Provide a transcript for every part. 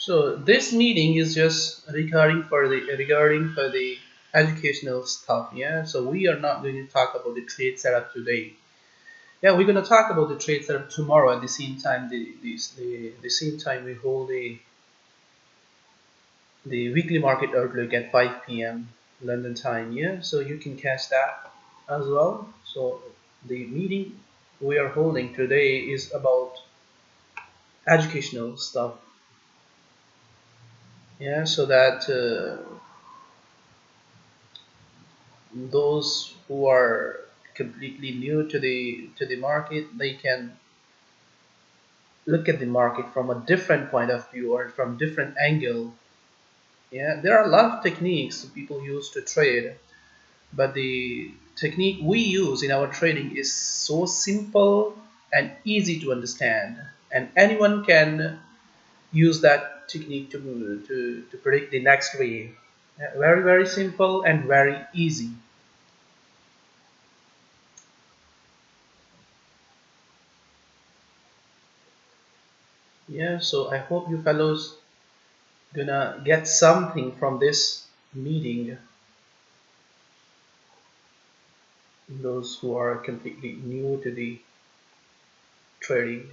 So this meeting is just regarding for the educational stuff. Yeah. So we are not going to talk about the trade setup today. Yeah, we're going to talk about the trade setup tomorrow at the same time. The same time we hold the weekly market outlook at 5 p.m. London time. Yeah. So you can catch that as well. So the meeting we are holding today is about educational stuff. Yeah. So that. Those who are completely new to the market, they can look at the market from a different point of view or from different angle. Yeah, there are a lot of techniques people use to trade, but the technique we use in our trading is so simple and easy to understand, and anyone can use that technique to predict the next wave. Yeah, very very simple and very easy. Yeah, so I hope you fellows gonna get something from this meeting, those who are completely new to the trading.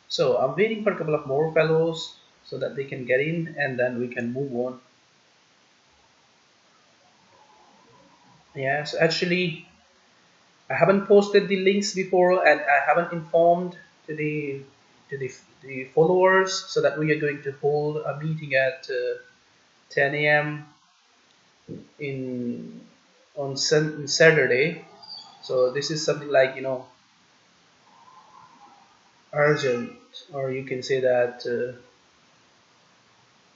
So I'm waiting for a couple of more fellows so that they can get in and then we can move on. Yeah, so actually I haven't posted the links before and I haven't informed to the followers so that we are going to hold a meeting at 10 a.m. in on Saturday. So this is something like urgent, or you can say that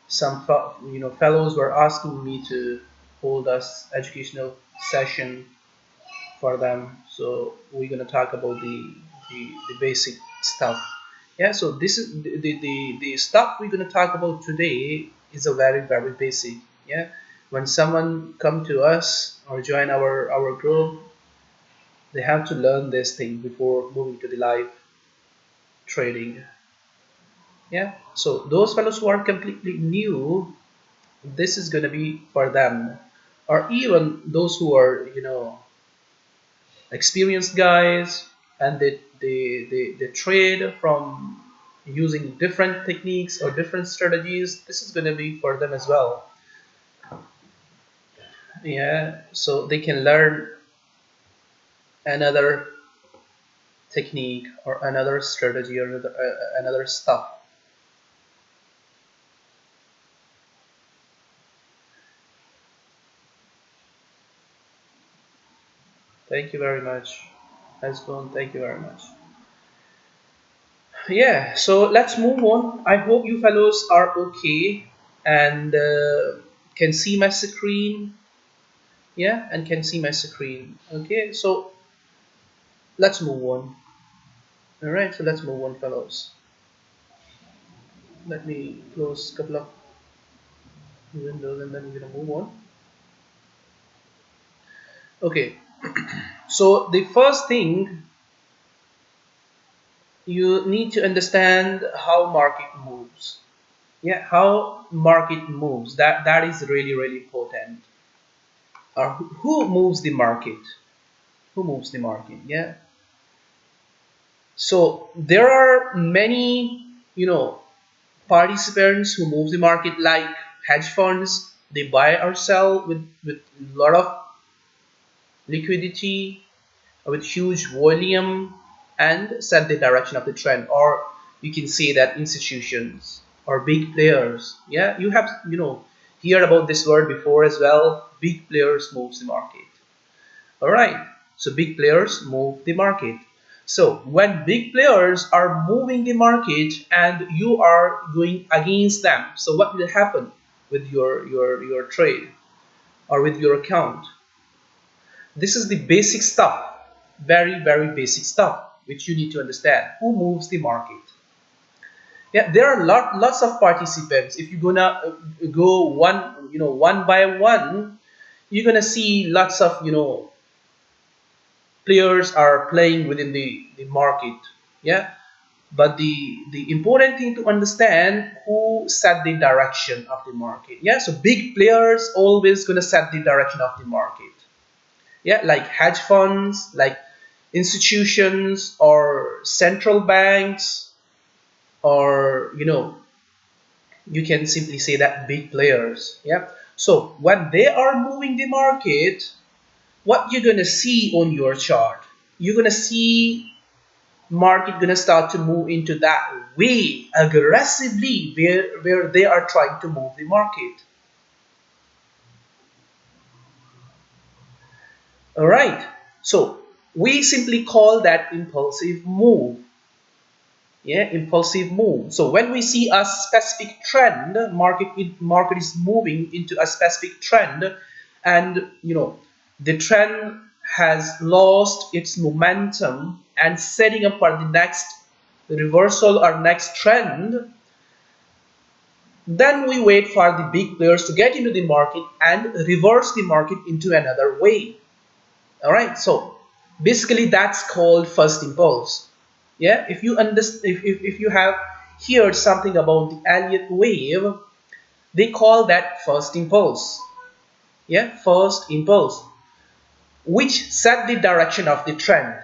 some fellows were asking me to hold us educational session for them. So we're gonna talk about the basic stuff. Yeah. So this is the stuff we're gonna talk about today is a very very basic. Yeah. When someone come to us or join our group, they have to learn this thing before moving to the live trading. Yeah, so those fellows who are completely new, this is going to be for them, or even those who are experienced guys and they trade from using different techniques or different strategies. This is going to be for them as well. Yeah, so they can learn another technique or another strategy or another stuff. Thank you very much. Hasbun, thank you very much. Yeah, so let's move on. I hope you fellows are okay and can see my screen. Yeah, and can see my screen. Okay, so let's move on. All right, so let's move on, fellows. Let me close a couple of windows and then we're gonna move on. Okay, so the first thing you need to understand how market moves. Yeah, how market moves. That is really really important. Who moves the market? Who moves the market? Yeah. So there are many, participants who move the market like hedge funds. They buy or sell with a lot of liquidity, with huge volume, and set the direction of the trend. Or you can say that institutions or big players. Yeah, you have heard about this word before as well. Big players moves the market. All right, so big players move the market. So when big players are moving the market and you are going against them, so what will happen with your trade or with your account? This is the basic stuff, very very basic stuff, which you need to understand. Who moves the market? Yeah, there are lots of participants. If you're gonna go one by one, you're gonna see lots of players are playing within the market. Yeah, but the important thing to understand, who set the direction of the market. Yeah, so big players always gonna set the direction of the market. Yeah, like hedge funds, like institutions or central banks, or you can simply say that big players. Yeah, so when they are moving the market, what you're gonna see on your chart, you're gonna see market gonna start to move into that way aggressively, where they are trying to move the market. All right, so we simply call that impulsive move. Yeah, impulsive move. So when we see a specific trend, market is moving into a specific trend, and the trend has lost its momentum and setting up for the next reversal or next trend, then we wait for the big players to get into the market and reverse the market into another way. All right, so basically that's called first impulse. Yeah, if you understand, if you have heard something about the Elliott wave, they call that first impulse. Yeah, first impulse, which set the direction of the trend.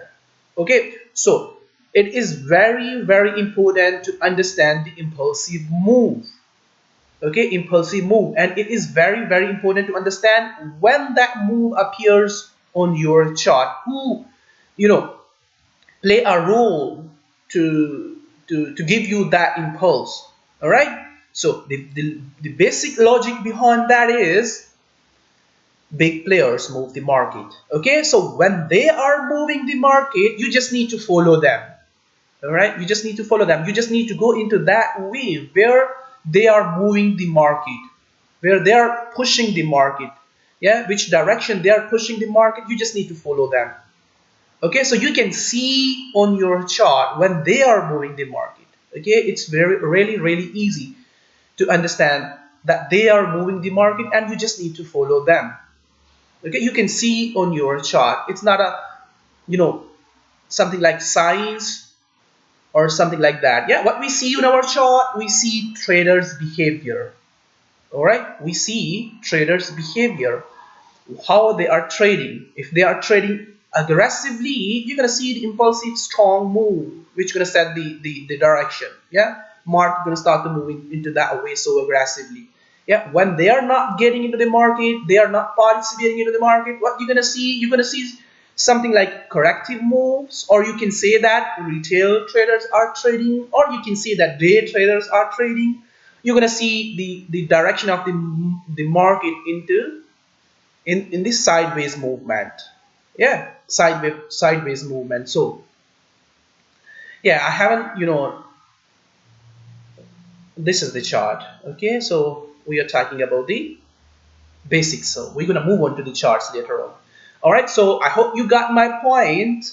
Okay, so it is very, very important to understand the impulsive move. Okay, impulsive move, and it is very, very important to understand when that move appears on your chart, who you know play a role to give you that impulse. All right, so the basic logic behind that is big players move the market. Okay, so when they are moving the market, you just need to follow them. All right, you just need to follow them. You just need to go into that way where they are moving the market, where they are pushing the market. Yeah, which direction they are pushing the market, you just need to follow them. Okay, so you can see on your chart when they are moving the market. Okay, it's very really, really easy to understand that they are moving the market, and you just need to follow them. Okay, you can see on your chart. It's not a you know something like science or something like that. Yeah, what we see on our chart, we see traders behavior. All right, we see traders behavior, how they are trading. If they are trading aggressively, you're gonna see the impulsive strong move, which gonna set the direction. Yeah, market gonna start to move into that way so aggressively. Yeah, when they are not getting into the market, they are not participating into the market, what you're gonna see, something like corrective moves, or you can say that retail traders are trading, or you can say that day traders are trading. You're gonna see the direction of the market into in this sideways movement. Yeah, sideways movement. So yeah, I haven't this is the chart. Okay, so we are talking about the basics, so we're gonna move on to the charts later on. All right, so I hope you got my point.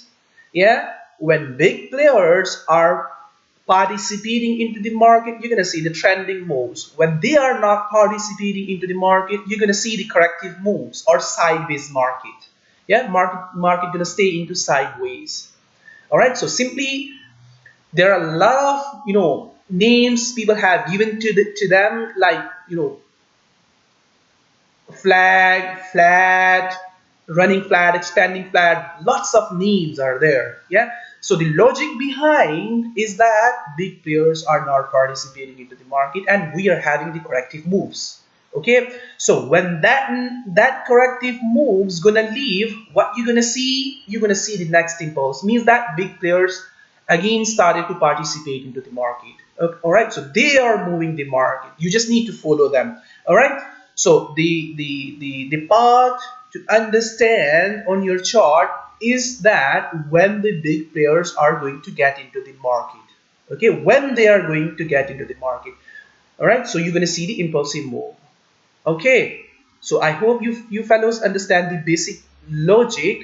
Yeah, when big players are participating into the market, you're gonna see the trending moves. When they are not participating into the market, you're gonna see the corrective moves or sideways market. Yeah, market gonna stay into sideways. All right, so simply there are a lot of names people have given to them, like flag, flat, running flat, expanding flat, lots of names are there. Yeah, so the logic behind is that big players are not participating into the market, and we are having the corrective moves. Okay, so when that corrective moves gonna leave, what you're gonna see, the next impulse, means that big players again started to participate into the market. All right, so they are moving the market, you just need to follow them. All right, so the part to understand on your chart is that when the big players are going to get into the market. Okay, when they are going to get into the market. All right, so you're going to see the impulsive move. Okay, so I hope you fellows understand the basic logic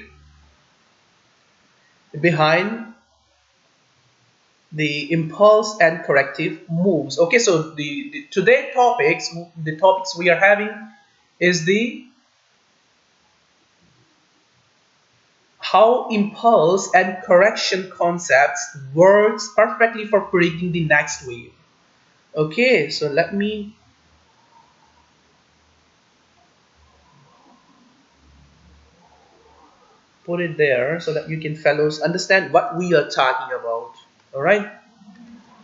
behind the impulse and corrective moves. Okay, so the today topics we are having is the how impulse and correction concepts works perfectly for predicting the next wave. Okay, so let me put it there so that you can fellows understand what we are talking about. All right,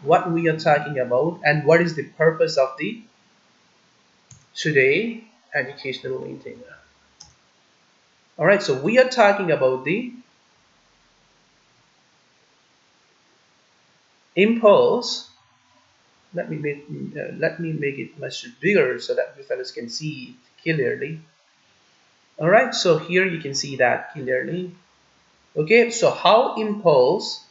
what we are talking about and what is the purpose of the today educational maintainer. All right, so we are talking about the impulse. Let me make it much bigger so that you fellows can see it clearly. All right, so here you can see that clearly. Okay, so how impulse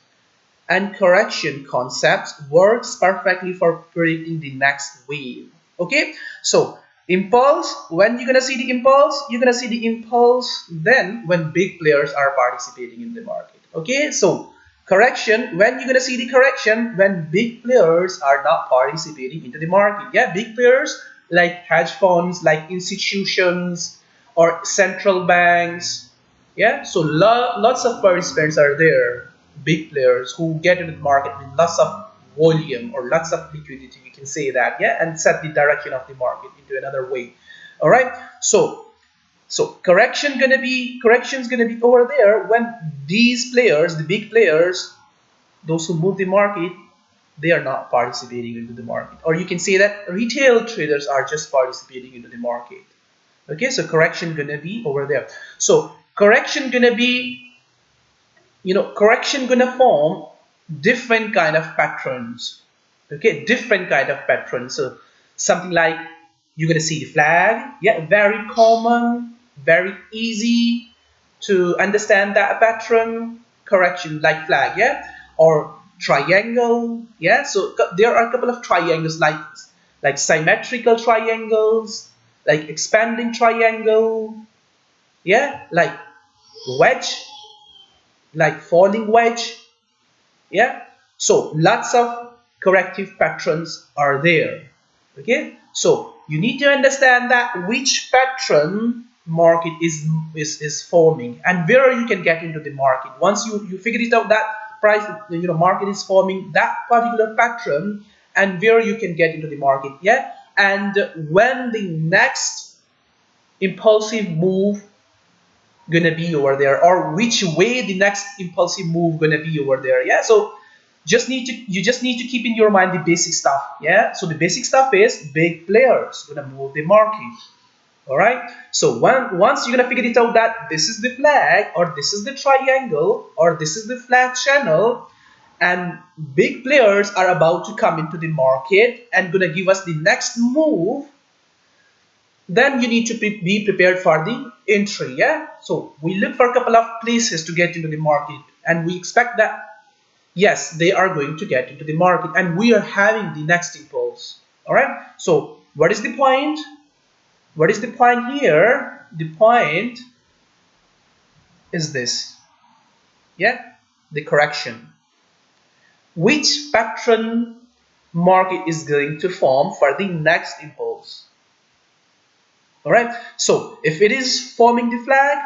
and correction concepts works perfectly for predicting the next wave. Okay, so impulse, when you're gonna see the impulse, you're gonna see the impulse then when big players are participating in the market. Okay, so correction, when you're gonna see the correction when big players are not participating into the market. Yeah, big players like hedge funds, like institutions or central banks. Yeah, so lots of participants are there, big players who get into the market with lots of volume or lots of liquidity, you can say that, yeah, and set the direction of the market into another way. All right, so correction's gonna be over there when these players, the big players, those who move the market, they are not participating into the market, or you can say that retail traders are just participating into the market. Okay, so correction gonna be over there. So correction gonna be, correction gonna form different kind of patterns. Okay, different kind of patterns. So something like you're gonna see the flag. Yeah, very common, very easy to understand that pattern. Correction like flag. Yeah, or triangle. Yeah, so there are a couple of triangles like symmetrical triangles, like expanding triangle. Yeah, like wedge, like falling wedge. Yeah, so lots of corrective patterns are there. Okay, so you need to understand that which pattern market is forming and where you can get into the market. Once you figure it out that price, market is forming that particular pattern and where you can get into the market. Yeah, and when the next impulsive move gonna be over there, or which way the next impulsive move gonna be over there. Yeah, so you just need to keep in your mind the basic stuff. Yeah, so the basic stuff is big players gonna move the market. All right, so once you're gonna figure it out that this is the flag, or this is the triangle, or this is the flat channel, and big players are about to come into the market and gonna give us the next move, then you need to be prepared for the entry. Yeah, so we look for a couple of places to get into the market, and we expect that yes, they are going to get into the market and we are having the next impulse. All right, so what is the point? What is the point here? The point is this. Yeah, the correction. Which pattern market is going to form for the next impulse? All right, so if it is forming the flag,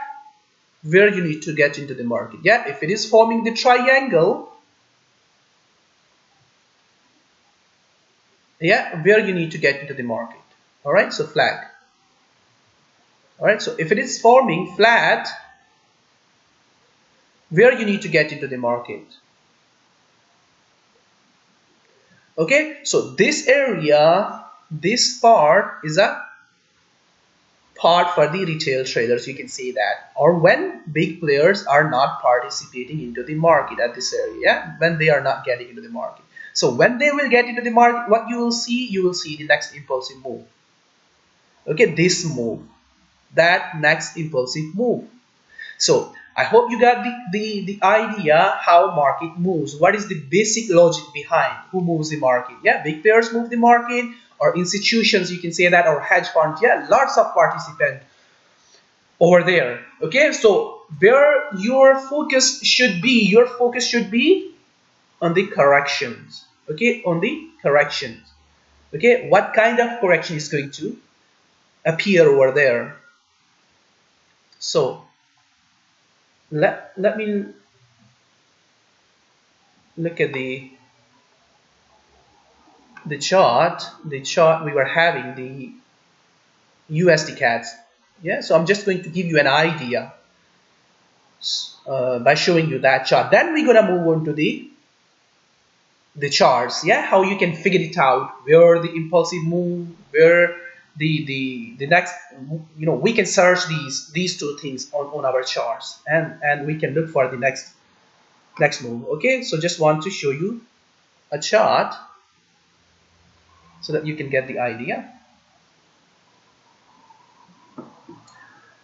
where you need to get into the market. Yeah, if it is forming the triangle, yeah, where you need to get into the market. All right, so flag. All right, so if it is forming flat, where you need to get into the market. Okay, so this area, this part is a part for the retail traders, you can say that, or when big players are not participating into the market at this area, when they are not getting into the market. So when they will get into the market, what you will see the next impulsive move. Okay, this move, that next impulsive move. So I hope you got the idea how market moves. What is the basic logic behind who moves the market? Yeah, big players move the market, or institutions, you can say that, or hedge funds. Yeah, lots of participants over there. Okay, so where your focus should be on the corrections. Okay, on the corrections. Okay, what kind of correction is going to appear over there? So Let me look at the chart we were having, the USD cats. Yeah, so I'm just going to give you an idea by showing you that chart. Then we're gonna move on to the charts. Yeah, how you can figure it out, where the impulsive move, where the next, we can search these two things on our charts, and we can look for the next move. Okay, so just want to show you a chart so that you can get the idea.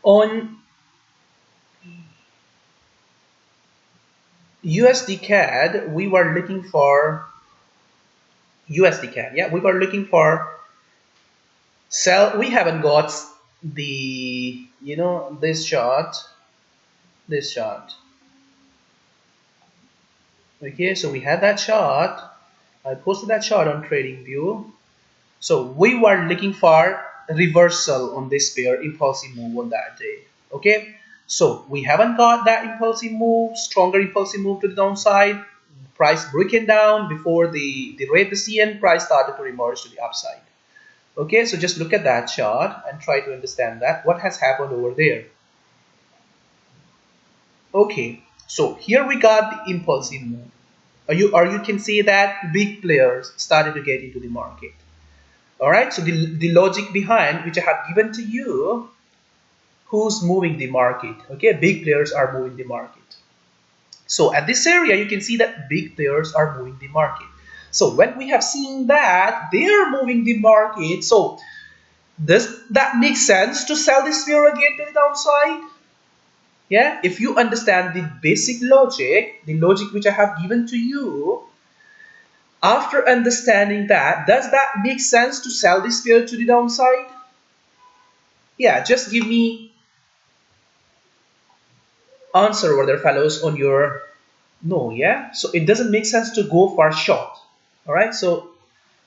On USD CAD, we were looking for USD CAD. Yeah, we were looking for sell. We haven't got the, this chart. Okay, so we had that chart. I posted that chart on TradingView. So we were looking for reversal on this pair, impulsive move on that day. Okay, so we haven't got that impulsive move, stronger impulsive move to the downside. Price breaking down before the rate the CN price started to emerge to the upside. Okay, so just look at that chart and try to understand that what has happened over there. Okay, so here we got the impulsive move. Or you can say that big players started to get into the market. All right, so the logic behind which I have given to you, who's moving the market? Okay, big players are moving the market. So at this area, you can see that big players are moving the market. So when we have seen that they are moving the market, so does that make sense to sell this pair again to the downside? Yeah, if you understand the basic logic, the logic which I have given to you, after understanding that, does that make sense to sell this pair to the downside? Yeah, just give me answer over there, fellows, on your no. Yeah, so it doesn't make sense to go for short. All right, so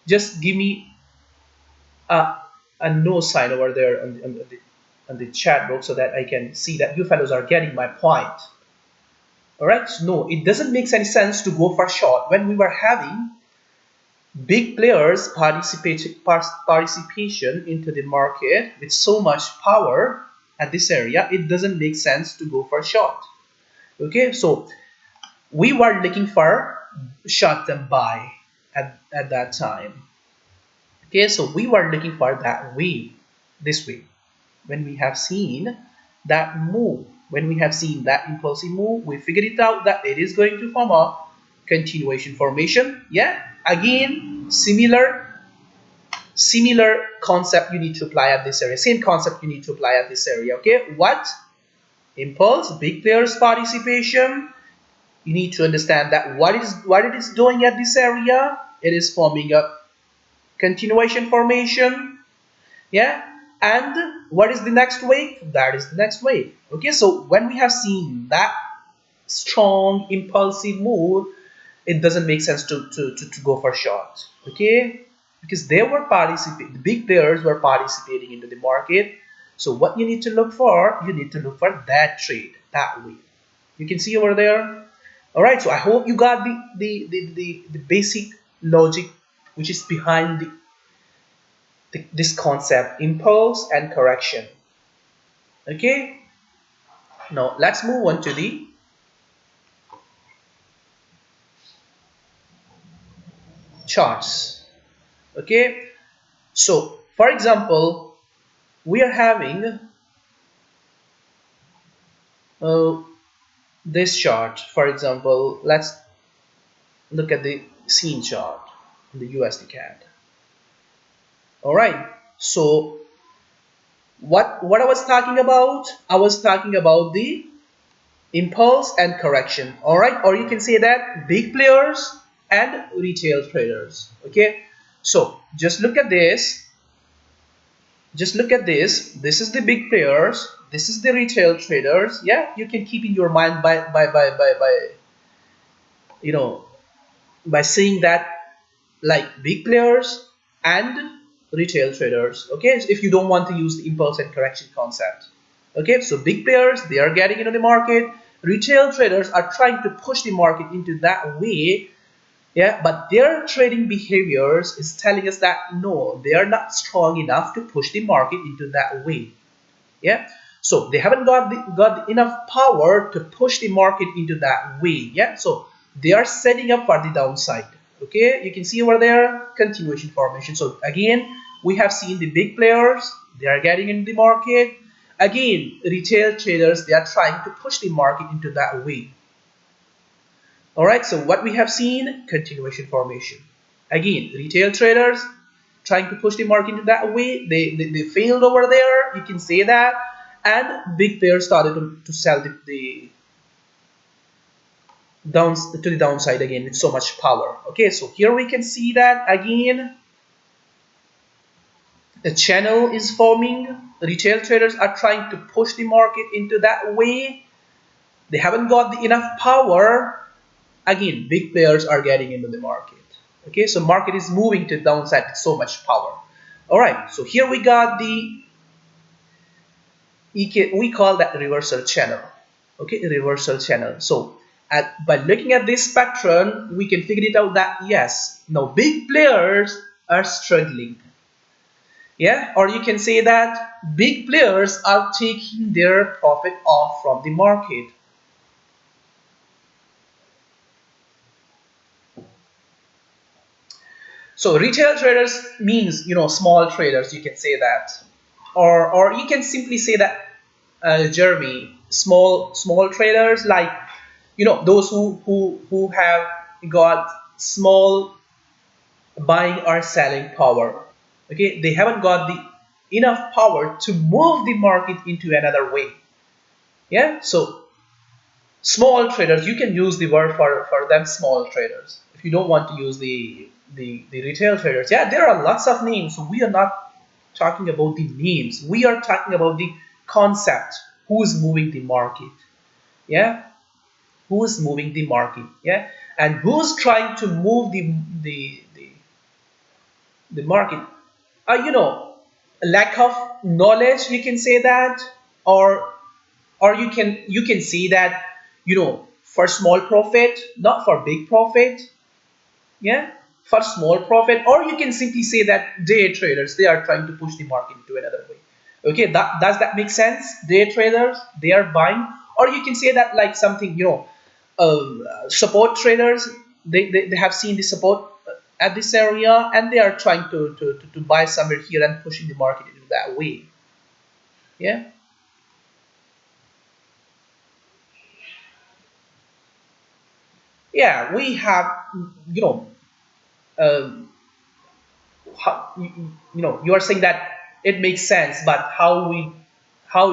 just give me a, a no sign over there on the chat box so that I can see that you fellows are getting my point. All right, so no, it doesn't make any sense to go for short when we were having big players participation into the market with so much power at this area. It doesn't make sense to go for short. Okay, so we were looking for short-term buy at that time. Okay, so we were looking for that wave, this way. When we have seen that move, when we have seen that impulsive move, we figured it out that it is going to form a continuation formation. Yeah, again, similar concept you need to apply at this area. Same concept you need to apply at this area. Okay, what? Impulse, big players participation. You need to understand that what it is doing at this area. It is forming a continuation formation. Yeah, and what is the next wave? That is the next wave. Okay, so when we have seen that strong impulsive move, it doesn't make sense to go for short. Okay, because they were participating, the big players were participating into the market. So what you need to look for, you need to look for that trade, that wave. You can see over there. All right, so I hope you got the basic logic which is behind this concept, impulse and correction. Okay, now let's move on to the charts. Okay, so for example, we are having this chart. For example, let's look at the scene chart, the USD CAD. All right, so what I was talking about, I was talking about the impulse and correction. All right, or you can say that big players and retail traders. Okay, so just look at this. Just look at this. This is the big players. This is the retail traders. Yeah, you can keep in your mind by you know by saying that, like, big players and retail traders. Okay, so if you don't want to use the impulse and correction concept. Okay, so big players, they are getting into the market. retail traders are trying to push the market into that way. Yeah, but their trading behaviors is telling us that no, they are not strong enough to push the market into that way. Yeah, so they haven't got enough power to push the market into that way. Yeah, so they are setting up for the downside. Okay, you can see over there continuation formation. So again, we have seen the big players, they are getting into the market. Again, retail traders, they are trying to push the market into that way. All right, so what we have seen, continuation formation. Again, retail traders trying to push the market into that way. They failed over there, you can say that. And big players started to sell the to the downside again with so much power. Okay, so here we can see that again a channel is forming. Retail traders are trying to push the market into that way. They haven't got enough power. Again, big players are getting into the market. Okay, so market is moving to the downside with so much power. All right, so here we got the we call that reversal channel. Okay, reversal channel. So by looking at this pattern, we can figure it out that yes, now big players are struggling. Yeah, or you can say that big players are taking their profit off from the market. So retail traders means, small traders, you can say that, or you can simply say that, Jeremy, small traders, like those who have got small buying or selling power. Okay, they haven't got the enough power to move the market into another way. Yeah, so small traders, you can use the word for them, small traders, if you don't want to use the retail traders. Yeah, there are lots of names, so we are not talking about the names, we are talking about the concept. Who is moving the market? Yeah, who is moving the market? Yeah, and who's trying to move the market? Lack of knowledge, you can say that, or you can see that, for small profit, not for big profit. Yeah, for small profit, or you can simply say that day traders, they are trying to push the market into another way. Okay, does that make sense? Day traders, they are buying, or you can say that like something, support traders, they have seen the support at this area, and they are trying to buy somewhere here and pushing the market into that way. Yeah, yeah, we have, you know um, you are saying that it makes sense, but how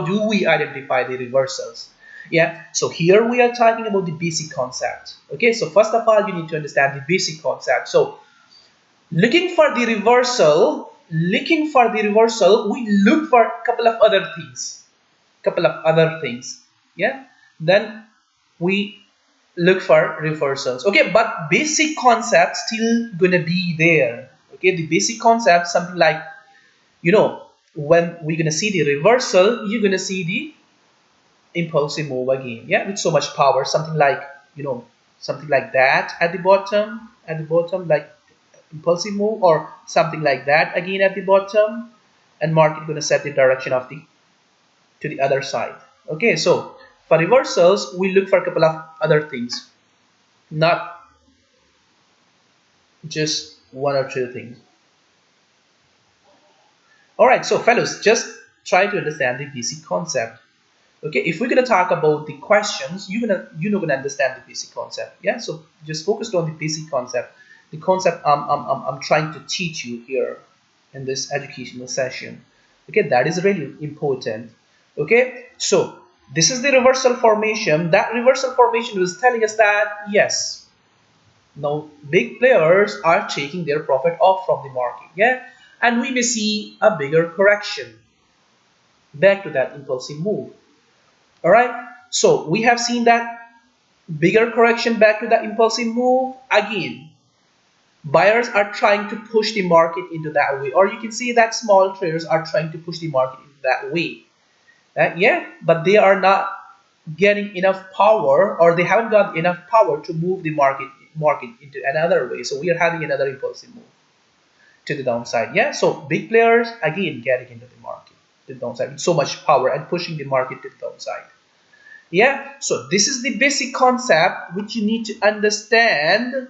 do we identify the reversals? Yeah, so here we are talking about the basic concept. Okay, so first of all, you need to understand the basic concept. So looking for the reversal, we look for a couple of other things. Yeah, then we look for reversals. Okay, but basic concept still gonna be there. Okay, the basic concept, something like, when we're gonna see the reversal, you're gonna see the impulsive move again. Yeah, with so much power, something like, something like that at the bottom, like impulsive move, or something like that again at the bottom, and market gonna set the direction of the to the other side. Okay, so for reversals, we look for a couple of other things, not just one or two things. All right, so fellows, just try to understand the basic concept. Okay, if we're gonna talk about the questions, you're gonna understand the basic concept. Yeah, so just focus on the basic concept, the concept I'm trying to teach you here in this educational session. Okay, that is really important. Okay, so this is the reversal formation. That reversal formation was telling us that yes, now big players are taking their profit off from the market. Yeah, and we may see a bigger correction back to that impulsive move. All right, so we have seen that bigger correction back to the impulsive move. Again, buyers are trying to push the market into that way, or you can see that small traders are trying to push the market into that way. Yeah, but they are not getting enough power, or they haven't got enough power to move the market into another way. So we are having another impulsive move to the downside. Yeah, so big players again getting into the market to the downside with so much power and pushing the market to the downside. Yeah, so this is the basic concept which you need to understand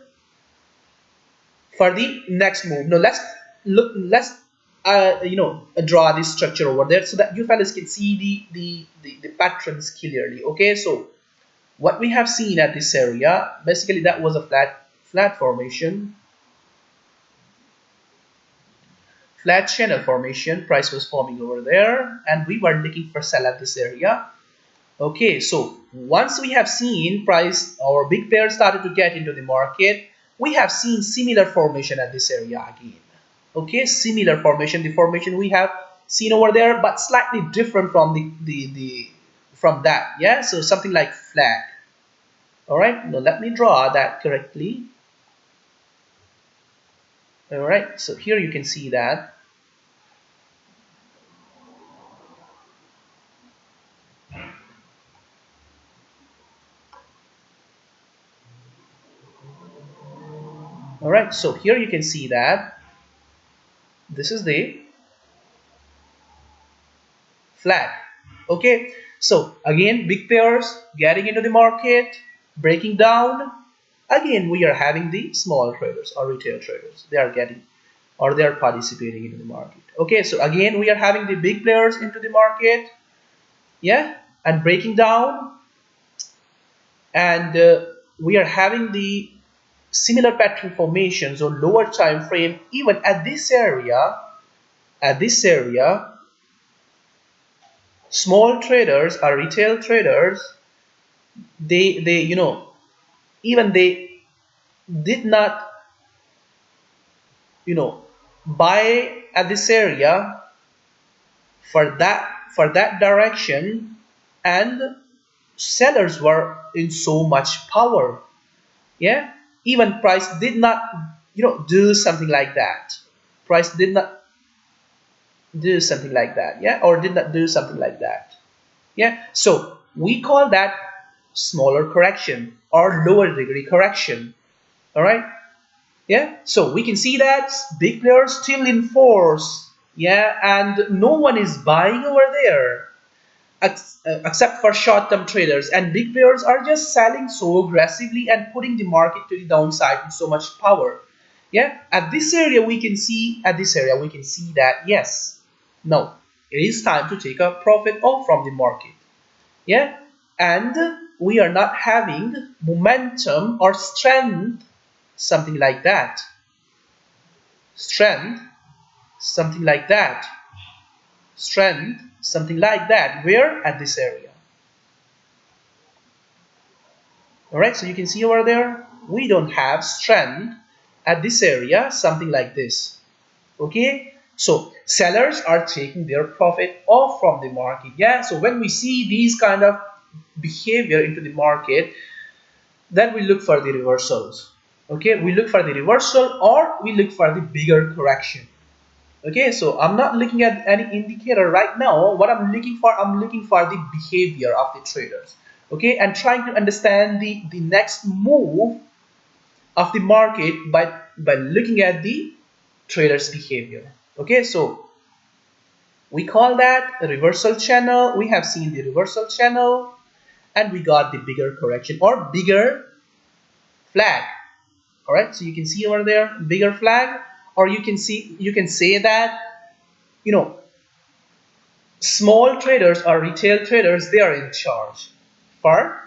for the next move. Now let's draw this structure over there so that you fellas can see the patterns clearly. Okay, so what we have seen at this area, basically that was a flat formation, flat channel formation. Price was forming over there and we were looking for sell at this area. Okay, so once we have seen price, our big players started to get into the market, we have seen similar formation at this area again. Okay, similar formation, the formation we have seen over there, but slightly different from from that. Yeah, so something like flag. All right, now let me draw that correctly. All right, so here you can see that. All right, so here you can see that this is the flag. Okay, so again big pairs getting into the market, breaking down. Again we are having the small traders or retail traders, they are getting or they are participating into the market. Okay, so again we are having the big players into the market, yeah, and breaking down, and we are having the similar pattern formations on lower time frame. Even at this area, small traders or retail traders, they even they did not buy at this area for that direction, and sellers were in so much power. Yeah, even price did not do something like that. Price did not do something like that. Yeah, or did not do something like that. Yeah, so we call that smaller correction or lower degree correction. All right. Yeah, so we can see that big players still in force. Yeah, and no one is buying over there except for short-term traders, and big players are just selling so aggressively and putting the market to the downside with so much power. Yeah, at this area we can see that yes, now it is time to take a profit off from the market. Yeah, and we are not having momentum or strength, something like that. Strength, something like that. Strength, something like that. Where? At this area. Alright, so you can see over there, we don't have strength at this area, something like this. Okay, so sellers are taking their profit off from the market. Yeah, so when we see these kind of behavior into the market, then we look for the reversals. Okay, we look for the reversal or we look for the bigger correction. Okay, so I'm not looking at any indicator right now. What I'm looking for the behavior of the traders. Okay, and trying to understand the next move of the market by looking at the traders behavior. Okay, so we call that a reversal channel. We have seen the reversal channel and we got the bigger correction or bigger flag. All right, so you can see over there bigger flag, or you can say that small traders or retail traders, they are in charge for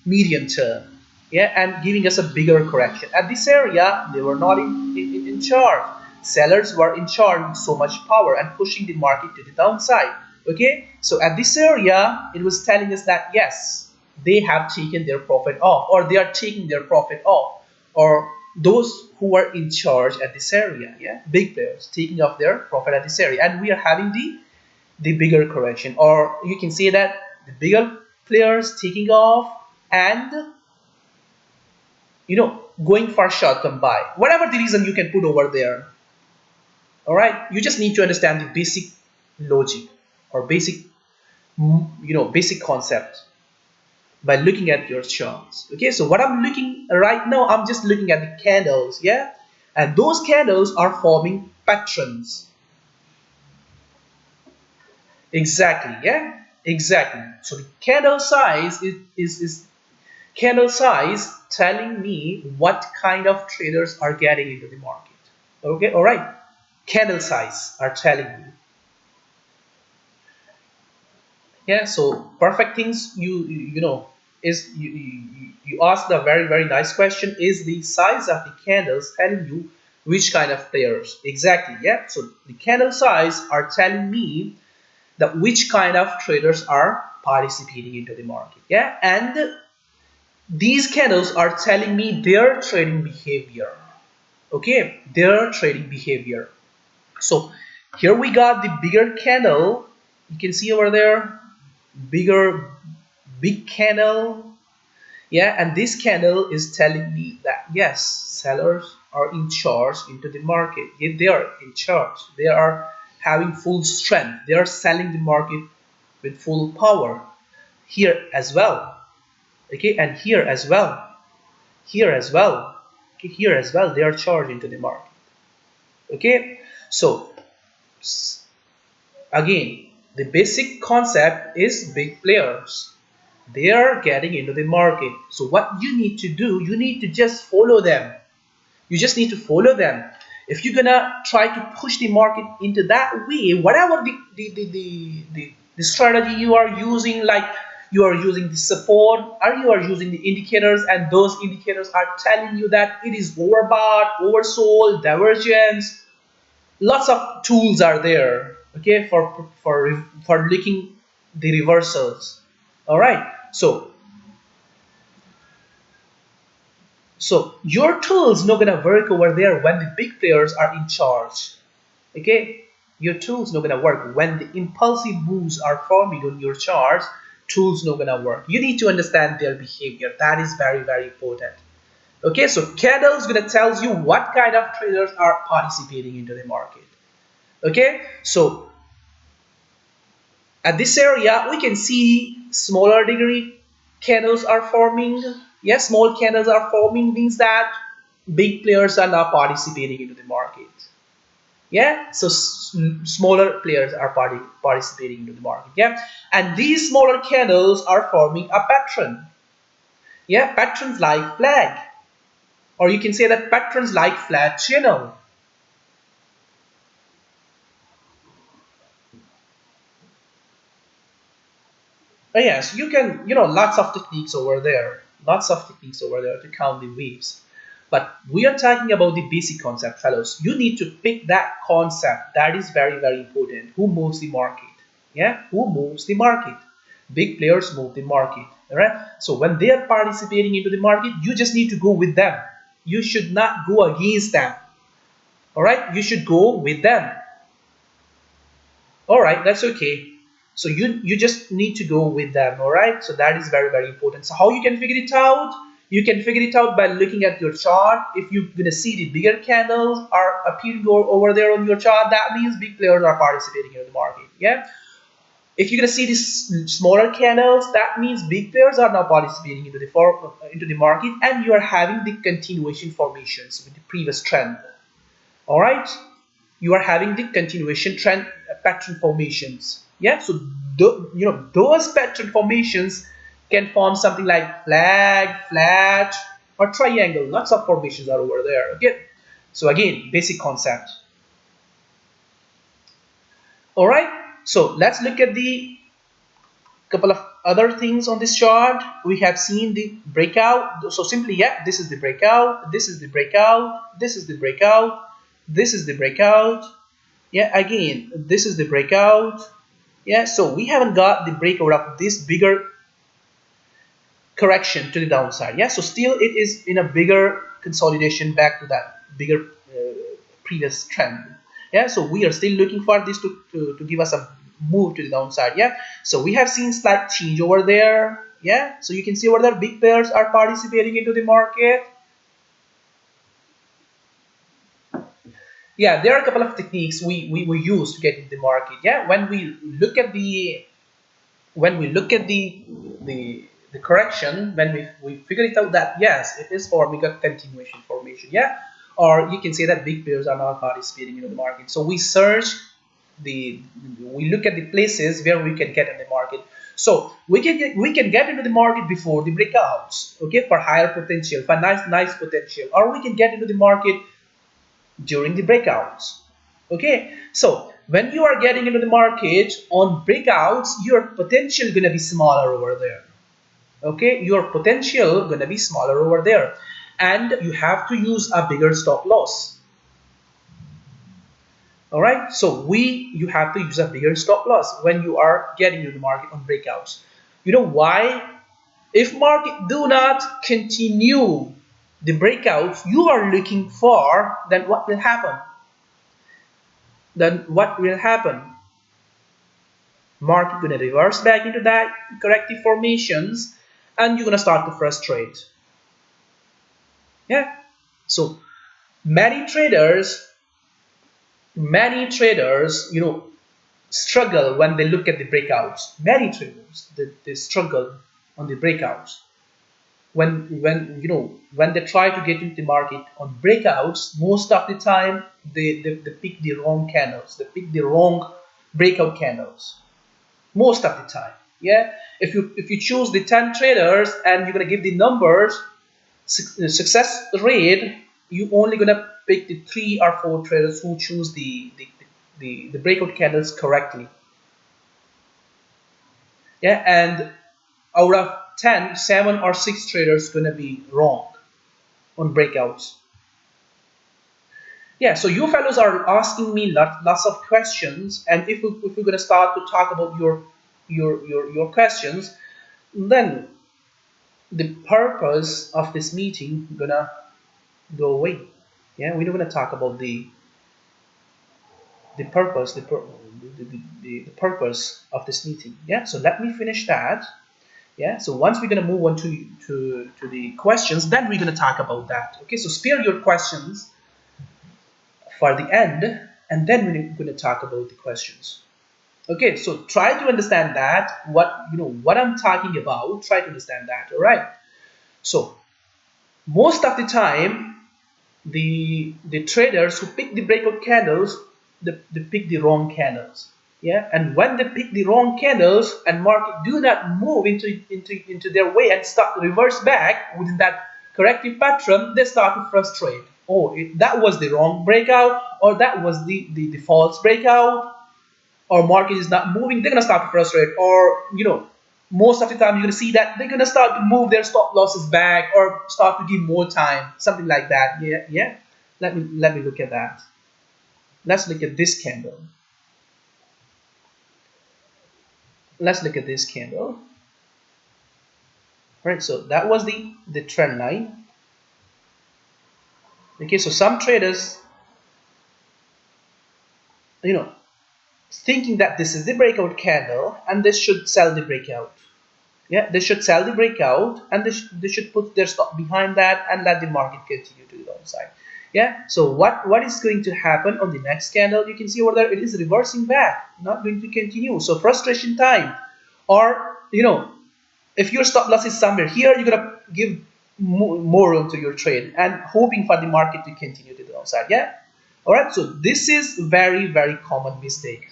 medium term. Yeah, and giving us a bigger correction. At this area, they were not in charge. Sellers were in charge with so much power and pushing the market to the downside. Okay, so at this area, it was telling us that yes, they have taken their profit off, or they are taking their profit off, or those who are in charge at this area, yeah, big players taking off their profit at this area, and we are having the bigger correction, or you can say that the bigger players taking off and going for short-term buy, whatever the reason you can put over there. All right, you just need to understand the basic logic or basic basic concept. by looking at your charts. Okay, so what I'm looking right now, I'm just looking at the candles, yeah, and those candles are forming patterns. Exactly, yeah, exactly. So the candle size is candle size telling me what kind of traders are getting into the market. Okay, all right. Candle size are telling me. Yeah, so perfect things you know is you ask the very nice question, is the size of the candles telling you which kind of players? Exactly, yeah. So the candle size are telling me that which kind of traders are participating into the market, yeah, and these candles are telling me their trading behavior. Okay, their trading behavior. So here we got the bigger candle, you can see over there, bigger big candle, yeah, and this candle is telling me that yes, sellers are in charge into the market. Yeah, they are in charge, they are having full strength, they are selling the market with full power here as well. Okay, and here as well, here as well, okay, here as well, they are charged into the market. Okay, so again, the basic concept is big players, they are getting into the market. So what you need to do, you need to just follow them. You just need to follow them. If you're gonna try to push the market into that way, whatever the strategy you are using, like you are using the support or you are using the indicators, and those indicators are telling you that it is overbought, oversold, divergence, lots of tools are there, okay, for looking the reversals. All right, so your tools not gonna work over there when the big players are in charge. Okay, your tools not gonna work when the impulsive moves are forming on your charts. Tools not gonna work. You need to understand their behavior. That is very important. Okay, so candles gonna tells you what kind of traders are participating into the market. Okay, so at this area we can see smaller degree candles are forming. Yes, small candles are forming, means that big players are now participating into the market. Yeah, so smaller players are participating into the market. Yeah, and these smaller candles are forming a pattern. Yeah, patterns like flag, or you can say that patterns like flat channel. Yes, you can, lots of techniques over there, lots of techniques over there to count the waves. But we are talking about the basic concept, fellows. You need to pick that concept. That is very important. Who moves the market? Yeah, who moves the market? Big players move the market. All right. So when they are participating into the market, you just need to go with them. You should not go against them. All right. You should go with them. All right, that's okay. So you just need to go with them. All right, so that is very important. So how you can figure it out? You can figure it out by looking at your chart. If you're gonna see the bigger candles are appearing over there on your chart, that means big players are participating in the market. Yeah, if you're gonna see these smaller candles, that means big players are now participating into the market, and you are having the continuation formations with the previous trend. All right, you are having the continuation trend pattern formations. Yeah, so those pattern formations can form something like flag, flat, or triangle. Lots of formations are over there. Okay, so again, basic concept. All right, so let's look at the couple of other things on this chart. We have seen the breakout. So simply, yeah, this is the breakout, this is the breakout, this is the breakout, this is the breakout. Yeah, again, this is the breakout. Yeah, so we haven't got the breakout of this bigger correction to the downside. Yeah, so still it is in a bigger consolidation back to that bigger previous trend. Yeah, so we are still looking for this to give us a move to the downside. Yeah, so we have seen slight change over there. Yeah, so you can see over there big players are participating into the market. Yeah, there are a couple of techniques we use to get into the market. Yeah, when we look at the the correction, when we figure it out that yes, it is forming a continuation formation, yeah, or you can say that big players are not participating in the market. So we search we look at the places where we can get in the market. So we can get into the market before the breakouts, okay, for higher potential, for nice potential, or we can get into the market during the breakouts. Okay, so when you are getting into the market on breakouts, your potential gonna be smaller over there. Okay, your potential gonna be smaller over there, and you have to use a bigger stop loss. All right, so you have to use a bigger stop loss when you are getting into the market on breakouts. You know why? If market do not continue the breakouts you are looking for, then what will happen? Market gonna reverse back into that corrective formations, and you're gonna start to frustrate. Yeah. So many traders, struggle when they look at the breakouts. Many traders, they struggle on the breakouts. When they try to get into the market on breakouts, most of the time they pick the wrong candles. They pick the wrong breakout candles. Most of the time, yeah. If you choose the 10 traders and you're gonna give the numbers success rate, you only gonna pick the 3 or 4 traders who choose the breakout candles correctly. Yeah, and out of 10, 7 or 6 traders gonna be wrong on breakouts. Yeah, so you fellows are asking me lots of questions, and if we're gonna start to talk about your questions, then the purpose of this meeting gonna go away. Yeah, we're not gonna talk about the purpose the purpose of this meeting. Yeah, so let me finish that. Yeah, so once we're gonna move on to the questions, then we're gonna talk about that. Okay, so spare your questions for the end, and then we're going to talk about the questions. Okay, so try to understand that what I'm talking about. Try to understand that. All right. So most of the time, the traders who pick the breakout candles, they pick the wrong candles. Yeah, and when they pick the wrong candles and market do not move into their way and start to reverse back within that corrective pattern, they start to frustrate. Oh, that was the wrong breakout, or that was the false breakout, or market is not moving. They're gonna start to frustrate, or most of the time you're gonna see that they're gonna start to move their stop losses back or start to give more time, something like that. Yeah, yeah. Let me look at that. Let's look at this candle. Let's look at this candle. Right, so that was the trend line. Okay, so some traders, thinking that this is the breakout candle and they should sell the breakout. Yeah, they should sell the breakout and they should put their stop behind that and let the market continue to the downside. Yeah, so what is going to happen on the next candle? You can see over there it is reversing back, not going to continue. So frustration time, or if your stop loss is somewhere here, you're gonna give more room to your trade and hoping for the market to continue to the downside. Yeah. All right. So this is very common mistake.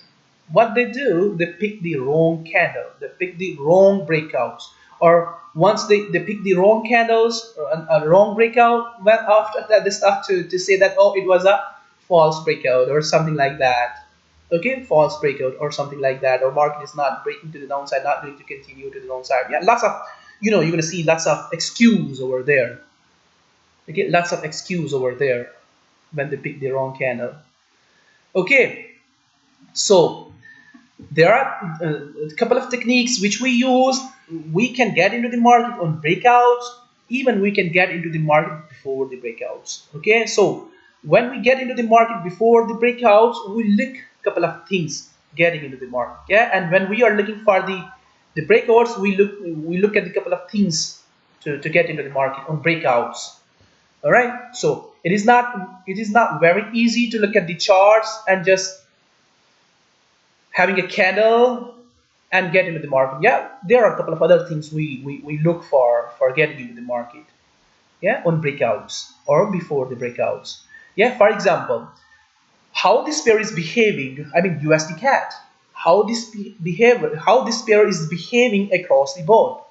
What they do, they pick the wrong candle, they pick the wrong breakouts, or once they pick the wrong candles or a wrong breakout, well, after that they start to say that, oh, it was a false breakout or something like that. Okay, false breakout or something like that, or market is not breaking to the downside, not going to continue to the downside. Yeah, lots of, you're gonna see lots of excuse over there. Okay, lots of excuse over there when they pick the wrong candle. Okay, so there are a couple of techniques which we use. We can get into the market on breakouts, even we can get into the market before the breakouts. Okay, so when we get into the market before the breakouts, we look a couple of things getting into the market. Yeah, and when we are looking for the breakouts, we look at a couple of things to get into the market on breakouts. All right, so it is not very easy to look at the charts and just having a candle and get into the market. Yeah, there are a couple of other things we look for getting into the market. Yeah, on breakouts or before the breakouts. Yeah, for example, how this pair is behaving. I mean USD CAD. How this pair is behaving across the board.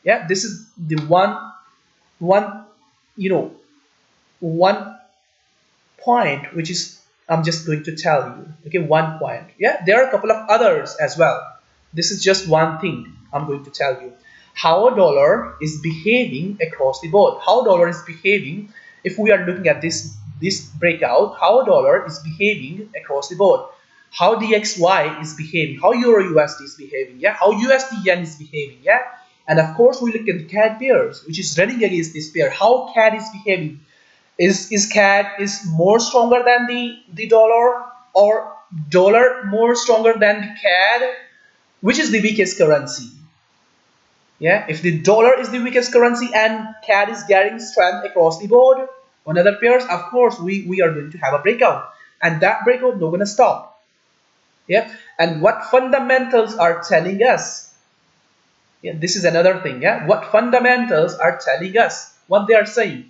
Yeah, this is the one you know one point which is I'm just going to tell you. Okay, one point. Yeah, there are a couple of others as well. This is just one thing I'm going to tell you. How a dollar is behaving across the board. How dollar is behaving if we are looking at this breakout. How a dollar is behaving across the board. How DXY is behaving. How Euro USD is behaving. Yeah, how USD Yen is behaving. Yeah, and of course we look at the CAD pairs, which is running against this pair. How CAD is behaving. Is CAD is more stronger than the dollar, or dollar more stronger than the CAD? Which is the weakest currency? Yeah, if the dollar is the weakest currency and CAD is getting strength across the board on other pairs, of course we are going to have a breakout, and that breakout not gonna stop. Yeah, and what fundamentals are telling us? Yeah, this is another thing. Yeah, what fundamentals are telling us? What they are saying?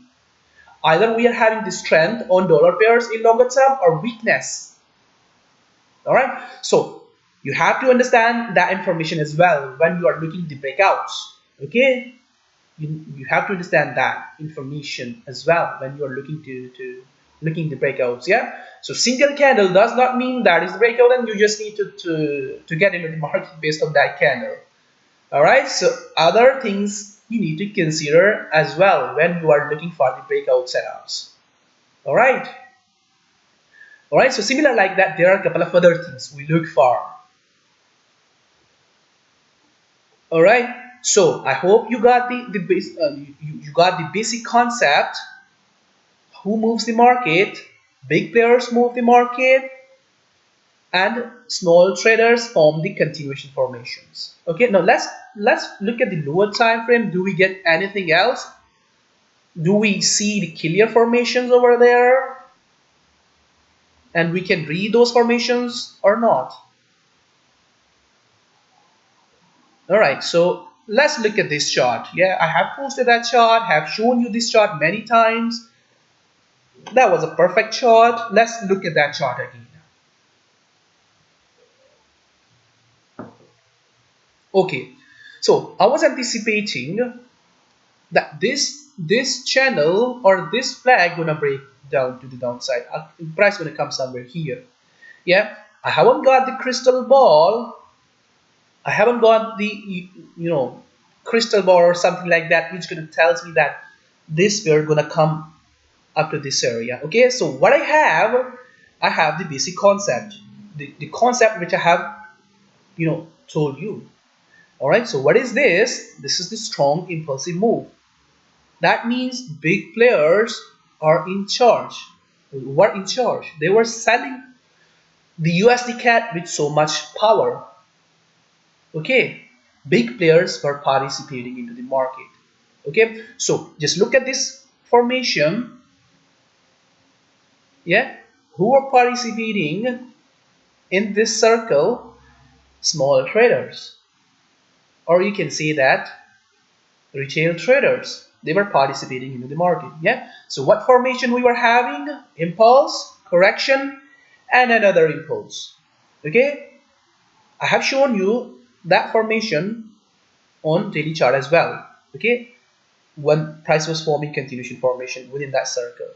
Either we are having the strength on dollar pairs in longer term or weakness. All right, so you have to understand that information as well when you are looking at the breakouts. Okay, you have to understand that information as well when you are looking looking the breakouts. Yeah, so single candle does not mean that is the breakout and you just need to get into the market based on that candle. All right, so other things you need to consider as well when you are looking for the breakout setups. All right. All right, so similar like that, there are a couple of other things we look for. All right, so I hope you got the base, you got the basic concept. Who moves the market? Big players move the market, and small traders form the continuation formations. Okay, now let's look at the lower time frame. Do we get anything else? Do we see the clear formations over there? And we can read those formations or not? All right, so let's look at this chart. Yeah, I have posted that chart, have shown you this chart many times. That was a perfect chart. Let's look at that chart again. Okay, so I was anticipating that this channel or this flag gonna break down to the downside. Price gonna come somewhere here. Yeah, I haven't got the crystal ball. I haven't got the crystal ball or something like that, which gonna tells me that this pair gonna come up to this area. Okay, so what I have the basic concept, the concept which I have told you. All right, so what is this? This is the strong impulsive move. That means big players are in charge. Were in charge. They were selling the USD CAD with so much power. Okay, big players were participating into the market. Okay, so just look at this formation. Yeah, who are participating in this circle? Small traders, or you can say that retail traders. They were participating into the market. Yeah, so what formation we were having? Impulse, correction, and another impulse. Okay, I have shown you that formation on daily chart as well. Okay, when price was forming continuation formation within that circle.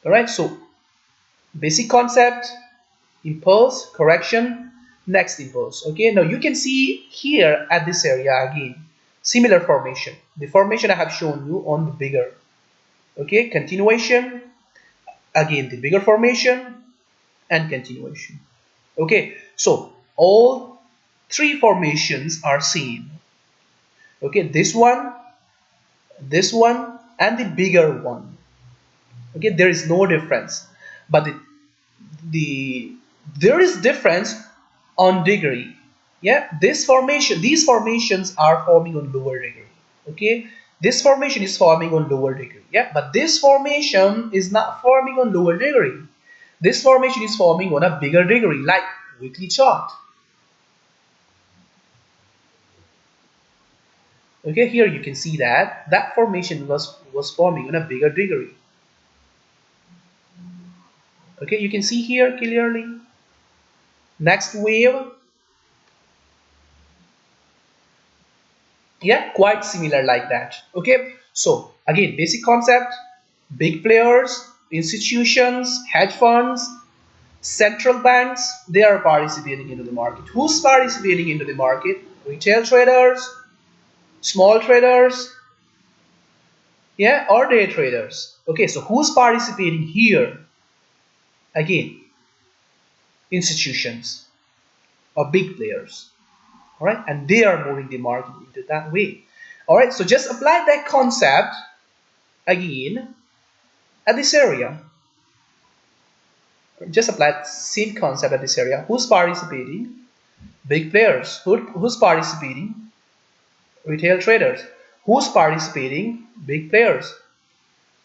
All right, so basic concept: impulse, correction, next impulse. Okay, now you can see here at this area again similar formation. The formation I have shown you on the bigger. Okay, continuation, again the bigger formation, and continuation. Okay, so all three formations are same. Okay, this one, and the bigger one. Okay, there is no difference, but there is difference on degree. Yeah, these formations are forming on lower degree. Okay, this formation is forming on lower degree. Yeah, but this formation is not forming on lower degree. This formation is forming on a bigger degree, like weekly chart. Okay, here you can see that that formation was forming on a bigger degree. Okay, you can see here clearly. Next wave, yeah, quite similar like that. Okay, so again, basic concept: big players, institutions, hedge funds, central banks, they are participating into the market. Who's participating into the market? Retail traders, small traders, yeah, or day traders. Okay, so who's participating here? Again, institutions or big players. All right, and they are moving the market into that way. All right, so just apply that concept again at this area. Just apply the same concept at this area. Who's participating? Big players. Who's participating? Retail traders. Who's participating? Big players.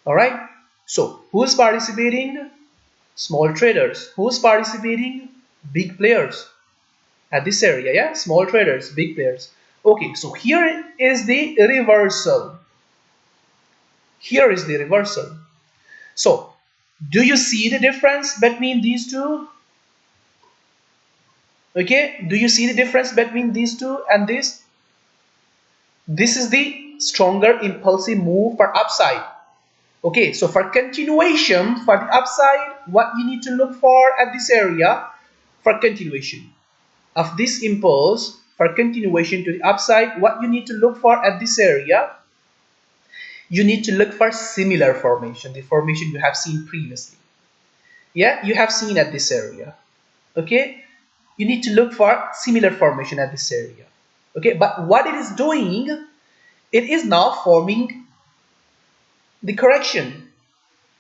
All right, so who's participating? Small traders. Who's participating? Big players at this area. Yeah, small traders, big players. Okay, so here is the reversal. Here is the reversal. So do you see the difference between these two? Okay, do you see the difference between these two and this? This is the stronger impulsive move for upside. Okay, so for continuation, for the upside, what you need to look for at this area, for continuation of this impulse, for continuation to the upside, what you need to look for at this area, you need to look for similar formation, the formation you have seen previously. Yeah, you have seen at this area. Okay, you need to look for similar formation at this area. Okay, but what it is doing, it is now forming the correction.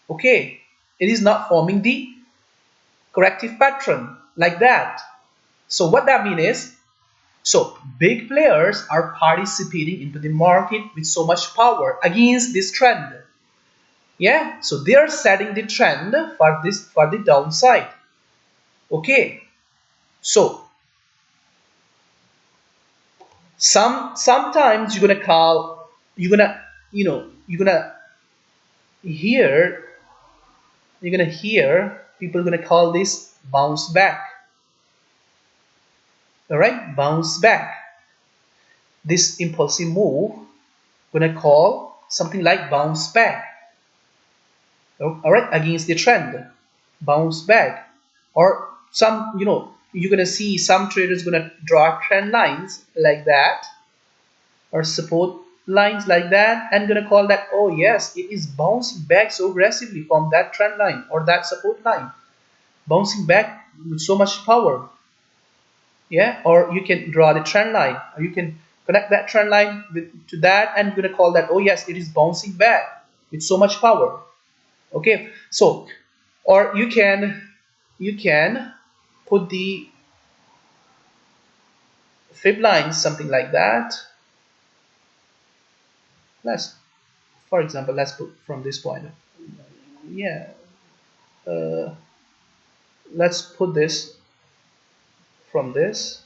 Okay, it is not forming the corrective pattern like that. So what that means is, so big players are participating into the market with so much power against this trend. Yeah, so they are setting the trend for this, for the downside. Okay, so sometimes you're gonna call, you're gonna, you're gonna hear, people gonna call this bounce back. All right, bounce back. This impulsive move gonna call something like bounce back. All right, against the trend, bounce back. Or some, you're gonna see some traders gonna draw trend lines like that, or support lines like that, and gonna call that, oh yes, it is bouncing back so aggressively from that trend line or that support line, bouncing back with so much power. Yeah, or you can draw the trend line, or you can connect that trend line to that, and you're gonna call that, oh yes, it is bouncing back with so much power. Okay, so, or you can put the fib lines something like that. For example, let's put from this point. Yeah, uh, let's put this from this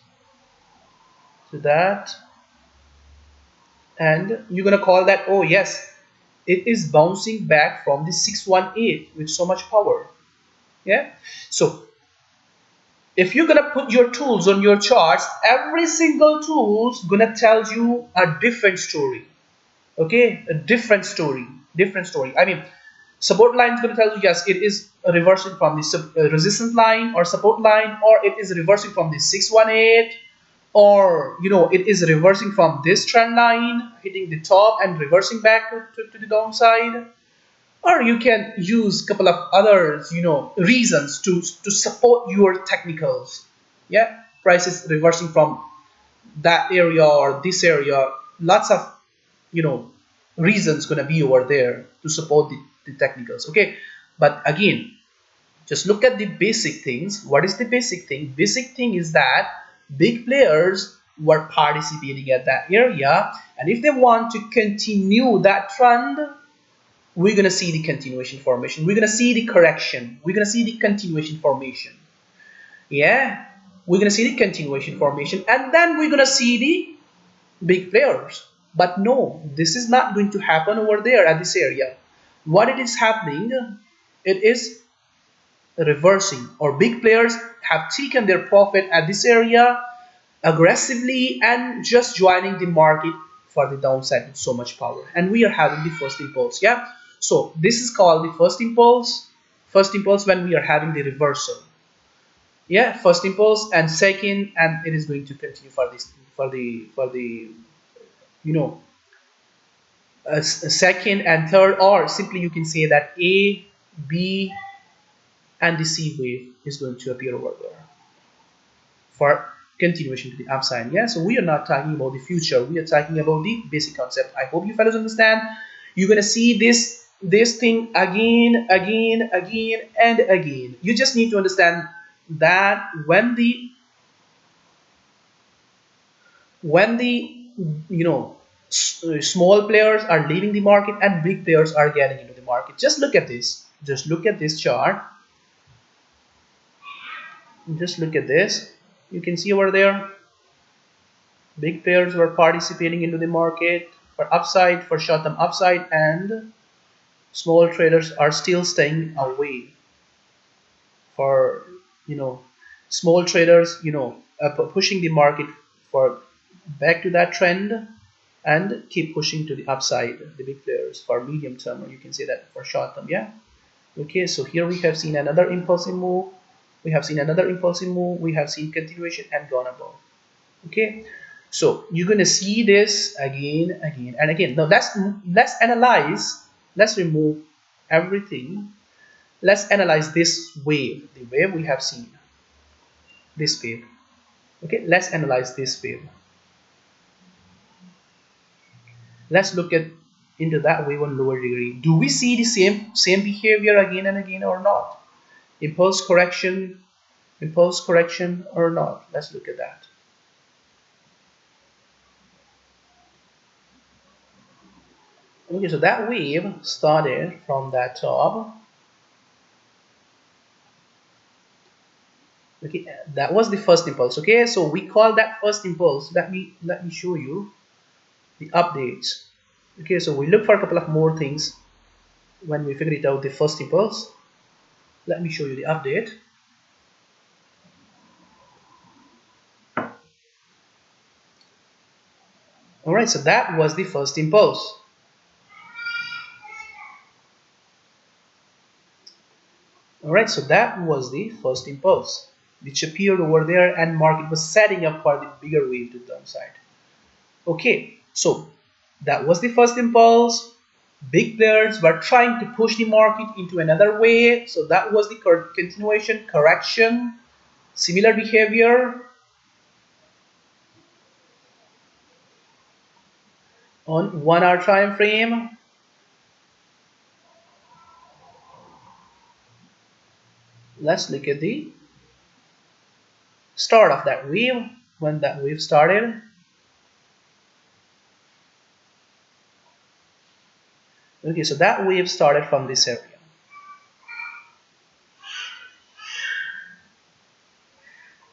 to that, and you're gonna call that, oh yes, it is bouncing back from the 618 with so much power. Yeah, so if you're gonna put your tools on your charts, every single tool's gonna tell you a different story. Okay, a different story. I mean, support line is going to tell you, yes, it is reversing from the resistance line or support line, or it is reversing from the 618, or it is reversing from this trend line, hitting the top and reversing back to the downside. Or you can use a couple of others, reasons to support your technicals. Yeah, prices reversing from that area or this area. Lots of reasons going to be over there to support the technicals. Okay, but again, just look at the basic things. What is the basic thing? Basic thing is that big players were participating at that area, and if they want to continue that trend, we're going to see the continuation formation, we're going to see the correction, we're going to see the continuation formation. Yeah, we're going to see the continuation formation, and then we're going to see the big players. But no, this is not going to happen over there at this area. What it is happening, it is reversing, or big players have taken their profit at this area aggressively and just joining the market for the downside with so much power, and we are having the first impulse. Yeah, so this is called the first impulse. First impulse when we are having the reversal. Yeah, first impulse and second, and it is going to continue for this, for the you know a second and third, or simply you can say that A, B, and the C wave is going to appear over there for continuation to the upside. Yeah, so we are not talking about the future, we are talking about the basic concept. I hope you fellows understand. You're gonna see this thing again, and again. You just need to understand that when the small players are leaving the market and big players are getting into the market. Just look at this, just look at this chart, just look at this. You can see over there big players were participating into the market for upside, for short-term upside, and small traders are still staying away for small traders pushing the market for back to that trend and keep pushing to the upside, the big players for medium term, or you can say that for short term. Yeah, okay, so here we have seen another impulsive move, we have seen another impulsive move, we have seen continuation and gone above. Okay, so you're gonna see this again and again. Now let's analyze, let's remove everything, let's analyze this wave, the wave we have seen, this wave. Okay, let's analyze this wave. Let's look at into that wave on lower degree. Do we see the same behavior again and again or not? Impulse correction or not? Let's look at that. Okay, so that wave started from that top. Okay, that was the first impulse. Okay, so we call that first impulse. Let me show you the updates. Okay, so we look for a couple of more things when we figure it out, the first impulse. Let me show you the update. Alright, so that was the first impulse. Alright, so that was the first impulse which appeared over there, and market was setting up for the bigger wave to the downside. Okay, so that was the first impulse. Big players were trying to push the market into another wave, so that was the continuation, correction, similar behavior on 1 hour time frame. Let's look at the start of that wave, when that wave started. Okay, so that wave started from this area.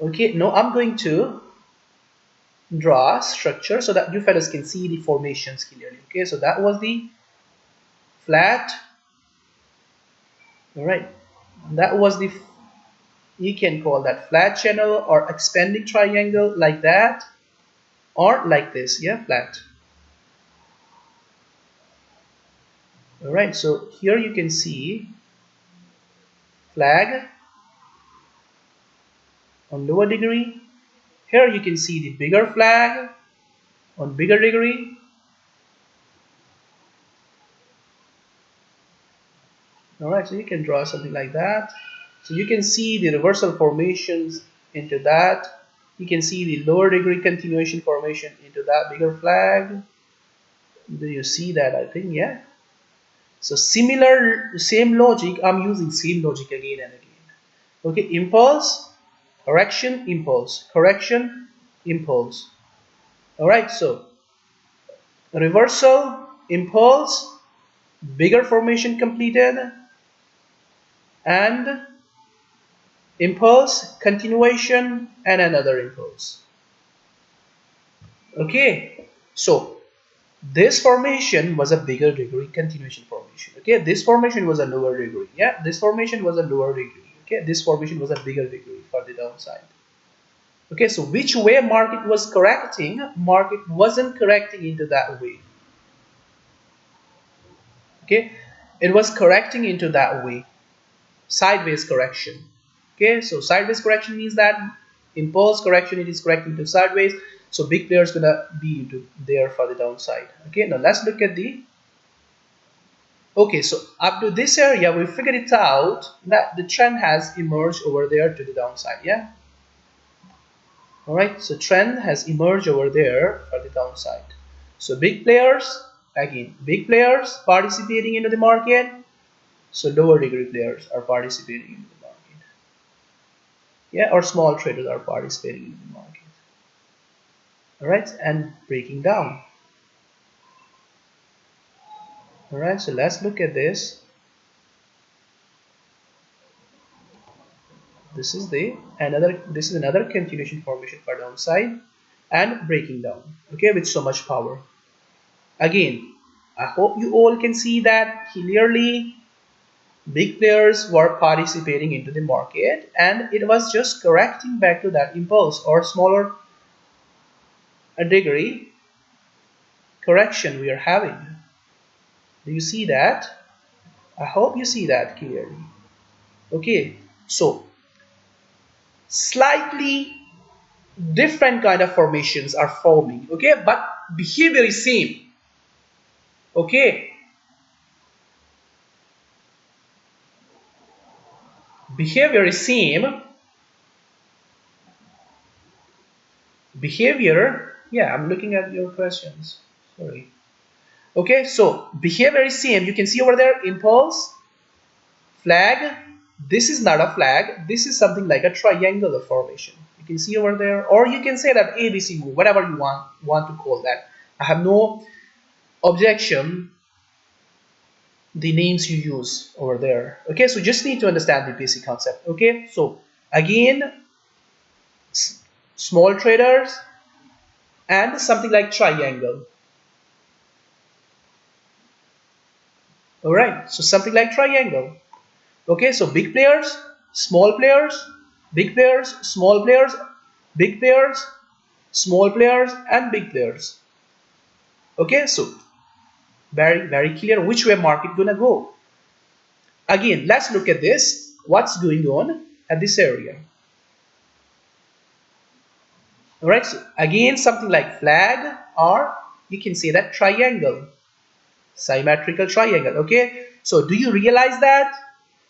Okay, now I'm going to draw a structure so that you fellows can see the formations clearly. Okay, so that was the flat. All right, that was the, you can call that flat channel or expanding triangle, like that, or like this. Yeah, flat. All right, so here you can see flag on lower degree. Here you can see the bigger flag on bigger degree. Alright, so you can draw something like that. So you can see the reversal formations into that. You can see the lower degree continuation formation into that bigger flag. Do you see that? I think, yeah. So similar, same logic, I'm using same logic again and again. Okay, impulse, correction, impulse, correction, impulse. Alright, so reversal, impulse, bigger formation completed, and impulse, continuation, and another impulse. Okay, so This formation was a bigger degree continuation formation. Okay, this formation was a lower degree. Yeah, this formation was a lower degree. Okay, this formation was a bigger degree for the downside. Okay, so which way market was correcting? Market wasn't correcting into that way. Okay, it was correcting into that way, sideways correction. Okay, so sideways correction means that impulse correction, it is correcting to sideways, so big player is gonna be there for the downside. Okay, now let's look at the, okay, so up to this area we figured it out that the trend has emerged over there to the downside. Yeah, all right, so trend has emerged over there for the downside. So big players, again big players participating into the market, so lower degree players are participating in the market. Yeah, or small traders are participating in the market. All right, and breaking down. All right, so let's look at this. This is another continuation formation for downside and breaking down. Okay, with so much power. Again, I hope you all can see that clearly. Big players were participating into the market and it was just correcting back to that impulse or smaller a degree correction we are having. Do you see that? I hope you see that clearly. Okay, so slightly different kind of formations are forming. Okay, but behavior is same. Okay, behavior is same. Behavior, yeah, I'm looking at your questions. Sorry. Okay, so behavior is same. You can see over there impulse, flag. This is not a flag. This is something like a triangular formation. You can see over there, or you can say that ABC move, whatever you want to call that. I have no objection the names you use over there. Okay, so just need to understand the basic concept. Okay, so again, small traders and something like triangle. All right, so something like triangle. Okay, so big players, small players, big players, small players, big players, small players, and big players. Okay, so very clear which way market gonna go. Again, let's look at this. What's going on at this area? All right, so again something like flag, or you can say that triangle, symmetrical triangle. Okay, so do you realize that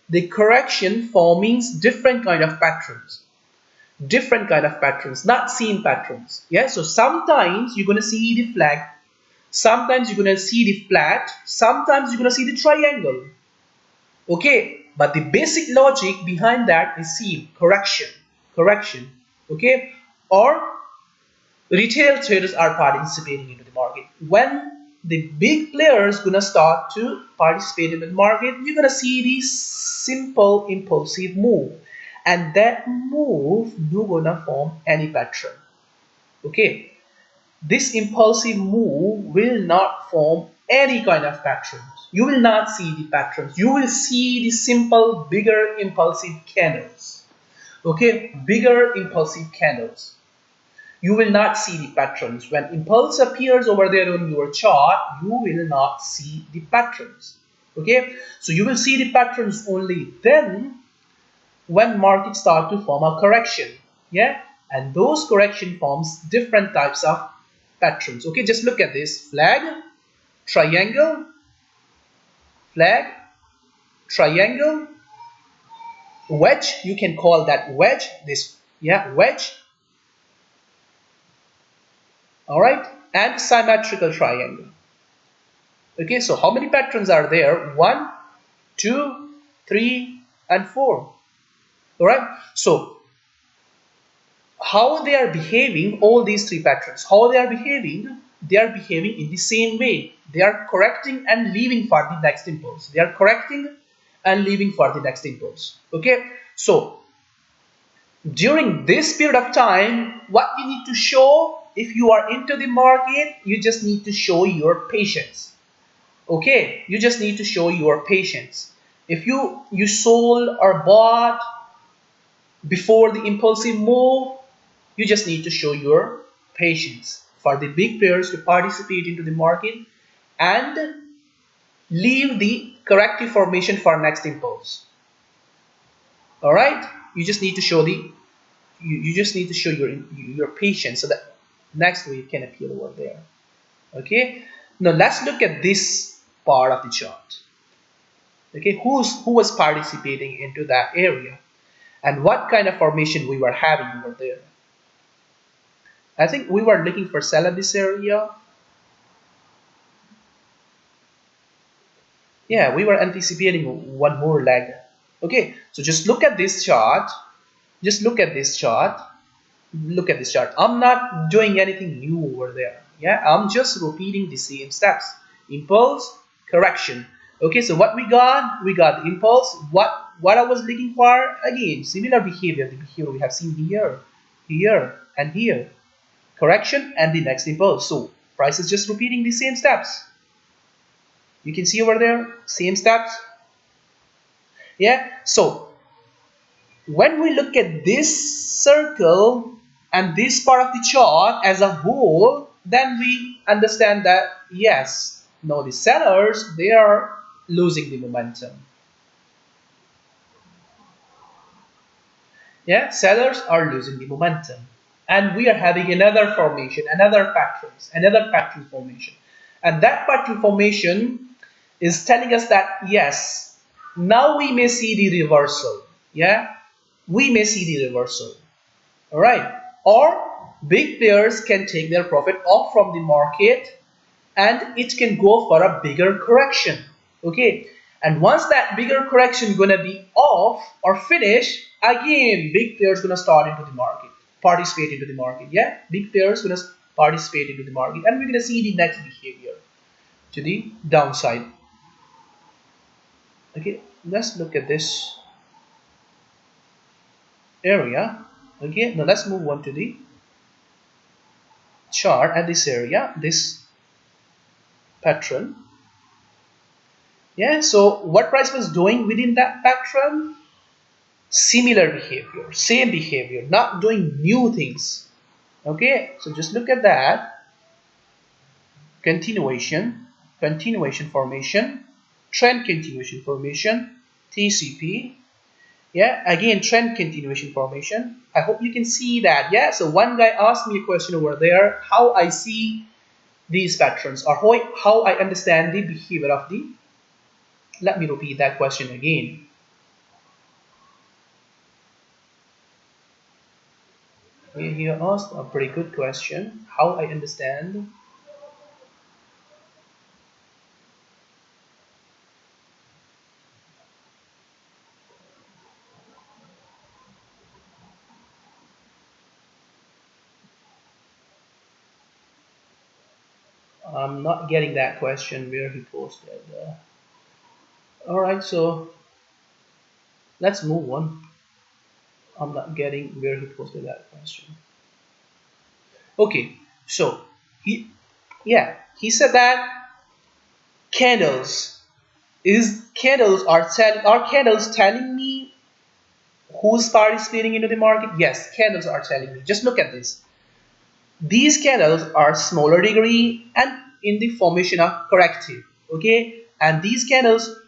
the correction forming different kind of patterns? Different kind of patterns, not same patterns. Yeah, so sometimes you're gonna see the flag, sometimes you're gonna see the flat, sometimes you're gonna see the triangle. Okay, but the basic logic behind that is same, correction. Okay, or retail traders are participating into the market. When the big players gonna start to participate in the market, you're gonna see this simple impulsive move, and that move not gonna form any pattern. Okay, this impulsive move will not form any kind of patterns. You will not see the patterns. You will see the simple bigger impulsive candles. Okay, bigger impulsive candles. You will not see the patterns. When impulse appears over there on your chart, you will not see the patterns. Okay, so you will see the patterns only then when markets start to form a correction. Yeah, and those correction forms different types of patterns. Okay, just look at this: flag, triangle, flag, triangle, wedge. You can call that wedge. This, yeah, wedge. All right, and symmetrical triangle. Okay, so how many patterns are there? 1, 2, 3, and 4. All right, so how they are behaving, all these three patterns, how they are behaving in the same way. They are correcting and leaving for the next impulse. They are correcting and leaving for the next impulse. Okay, so during this period of time, what we need to show, if you are into the market, you just need to show your patience. Okay, you just need to show your patience. If you sold or bought before the impulsive move, you just need to show your patience for the big players to participate into the market and leave the corrective formation for next impulse. All right, you just need to show you just need to show your patience so that next wave can appear over there. Okay, now let's look at this part of the chart. Okay, who was participating into that area and what kind of formation we were having over there. I think we were looking for sell at this area. Yeah, we were anticipating one more leg. Okay, so just look at this chart. Just look at this chart. Look at this chart. I'm not doing anything new over there. Yeah, I'm just repeating the same steps. Impulse, correction. Okay, so what we got the impulse. What I was looking for, again, similar behavior. The behavior we have seen here, here, and here. Correction and the next impulse. So price is just repeating the same steps. You can see over there, same steps. Yeah, so when we look at this circle and this part of the chart as a whole, then we understand that yes, now the sellers, they are losing the momentum. Yeah, sellers are losing the momentum. And we are having another formation, another pattern formation. And that pattern formation is telling us that yes, now we may see the reversal. Yeah, we may see the reversal. All right, or big players can take their profit off from the market and it can go for a bigger correction. Okay, and once that bigger correction gonna be off or finished, again big players gonna start into the market, participate into the market. Yeah, big players gonna participate into the market, and we're gonna see the next behavior to the downside. Okay, let's look at this area. Okay, now let's move on to the chart at this area, this pattern. Yeah, so what price was doing within that pattern? Similar behavior, same behavior, not doing new things. Okay, so just look at that. Continuation formation, trend continuation formation, TCP. Yeah, again trend continuation formation. I hope you can see that. Yeah, so one guy asked me a question over there, how I see these patterns or how I understand the behavior of the. Let me repeat that question again. He asked a pretty good question, how I understand I'm not getting that question where he posted. Alright, so let's move on. I'm not getting where he posted that question. Okay, so he said that candles are candles telling me who's participating into the market? Yes, candles are telling me. Just look at this. These candles are smaller degree and in the formation of corrective. Okay, and these candles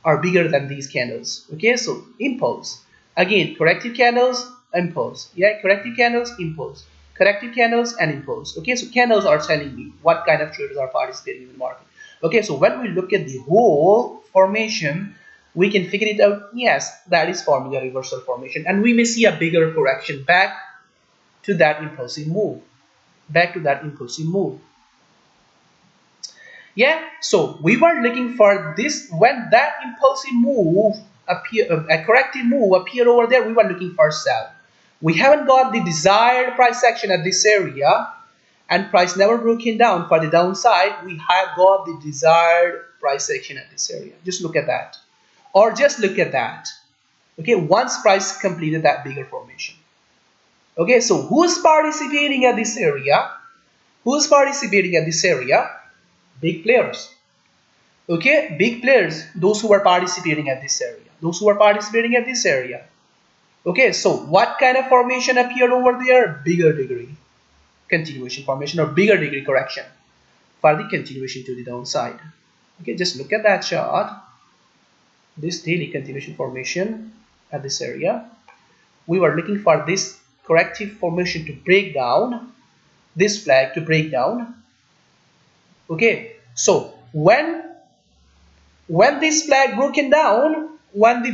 are bigger than these candles. Okay, so impulse. Again, corrective candles, impulse. Yeah, corrective candles, impulse. Corrective candles and impulse. Okay, so candles are telling me what kind of traders are participating in the market. Okay, so when we look at the whole formation, we can figure it out. Yes, that is forming a reversal formation, and we may see a bigger correction back to that impulsive move. Yeah, so we were looking for this when that impulsive move a corrective move appeared over there. We were looking for sell. We haven't got the desired price action at this area, and price never broken down for the downside. We have got the desired price action at this area. Just look at that, or just look at that. Okay, once price completed that bigger formation. Okay, so who's participating at this area? Who's participating at this area? Big players. Okay, big players, those who are participating at this area. Those who are participating at this area. Okay, so what kind of formation appeared over there? Bigger degree continuation formation or bigger degree correction for the continuation to the downside. Okay, just look at that chart. This daily continuation formation at this area. We were looking for this corrective formation to break down, this flag to break down. Okay, so when this flag broken down, when the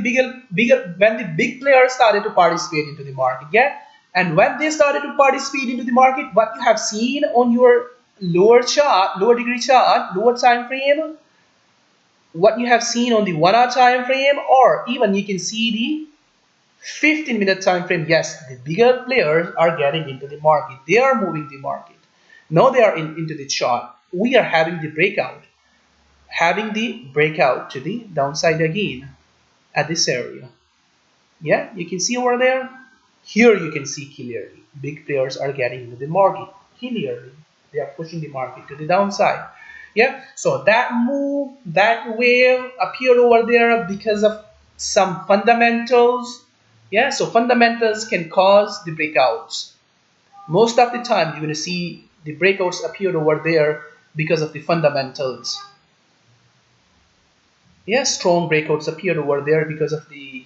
big players started to participate into the market, yeah, and when they started to participate into the market, what you have seen on your lower chart, lower degree chart, lower time frame, what you have seen on the 1 hour time frame, or even you can see the 15-minute time frame. Yes, the bigger players are getting into the market. They are moving the market. Now they are into the chart. We are having the breakout. Having the breakout to the downside again at this area. Yeah, you can see over there. Here you can see clearly. Big players are getting into the market. Clearly, they are pushing the market to the downside. Yeah, so that move, that wave appeared over there because of some fundamentals. Yeah, so fundamentals can cause the breakouts. Most of the time, you're going to see the breakouts appeared over there because of the fundamentals. Yeah, strong breakouts appeared over there because of the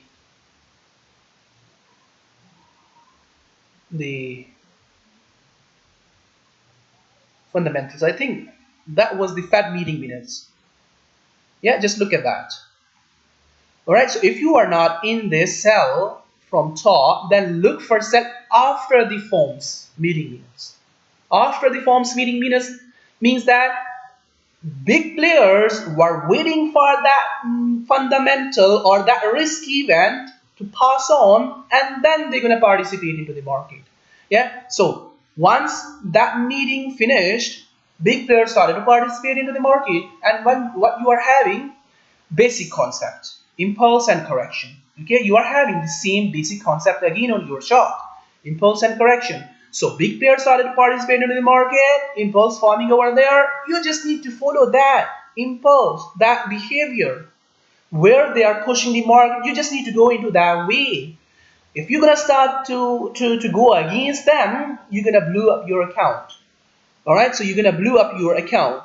fundamentals. I think that was the Fed meeting minutes. Yeah, just look at that. All right, so if you are not in this cell from top, then look for sell after the forms meeting minutes. After the forms meeting minutes means that big players were waiting for that fundamental or that risk event to pass on, and then they're going to participate into the market. Yeah, so once that meeting finished, big players started to participate into the market, and when what you are having, basic concept, impulse and correction. Okay, you are having the same basic concept again on your chart, impulse and correction. So big players started to participate into the market, impulse forming over there. You just need to follow that impulse, that behavior. Where they are pushing the market, you just need to go into that way. If you're gonna start to go against them, you're gonna blow up your account. Alright, so you're gonna blow up your account.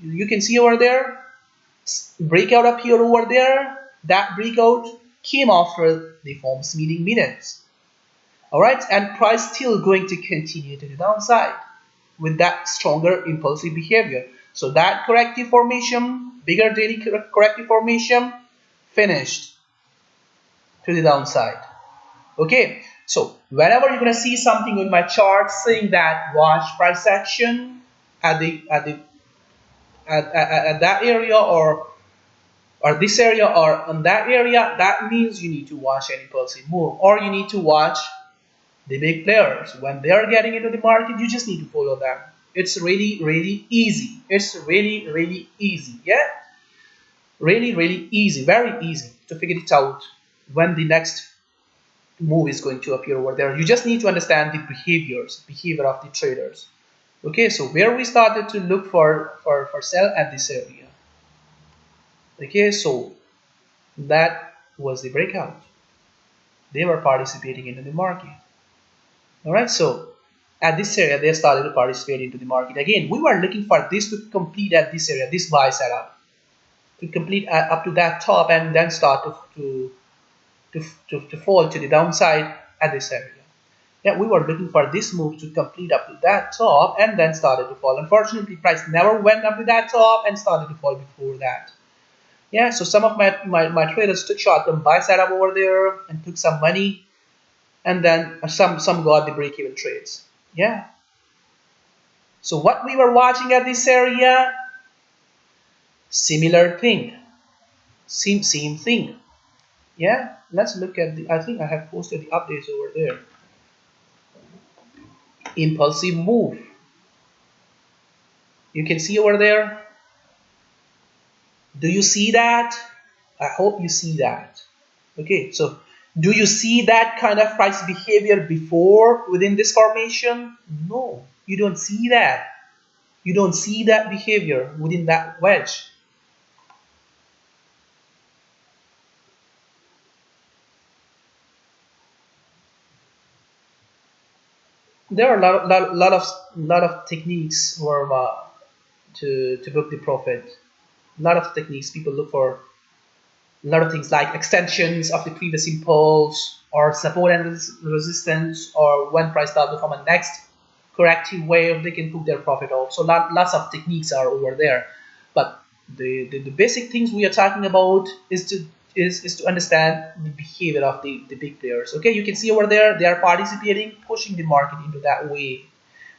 You can see over there, breakout up here over there. That breakout came after the forms meeting minutes. Alright, and price still going to continue to the downside with that stronger impulsive behavior. So that corrective formation, bigger daily corrective formation, finished to the downside. Okay, so whenever you're going to see something in my chart saying that watch price action at that area or this area or on that area, that means you need to watch an impulsive move, or you need to watch the big players. When they are getting into the market, you just need to follow them. It's really easy. It's really easy. Yeah, really easy, very easy to figure it out when the next move is going to appear over there. You just need to understand the behavior of the traders. Okay, so where we started to look for sell at this area. Okay, so that was the breakout. They were participating into the market. All right, so at this area, they started to participate into the market. Again, we were looking for this to complete at this area, this buy setup, to complete up to that top and then start to fall to the downside at this area. Yeah, we were looking for this move to complete up to that top and then started to fall. Unfortunately, price never went up to that top and started to fall before that. Yeah, so some of my traders took short-term buy setup over there and took some money, and then some got the break-even trades. Yeah. So what we were watching at this area, similar thing, same thing. Yeah. Let's look at the. I think I have posted the updates over there. Impulsive move. You can see over there. Do you see that? I hope you see that. Okay, so Do you see that kind of price behavior before within this formation? No, you don't see that. You don't see that behavior within that wedge. There are a lot of techniques for to book the profit. A lot of techniques. People look for a lot of things like extensions of the previous impulse or support and resistance, or when price starts to form a next corrective wave, they can put their profit off. So lots of techniques are over there, but the basic things we are talking about is to understand the behavior of the big players. Okay, you can see over there they are participating, pushing the market into that way.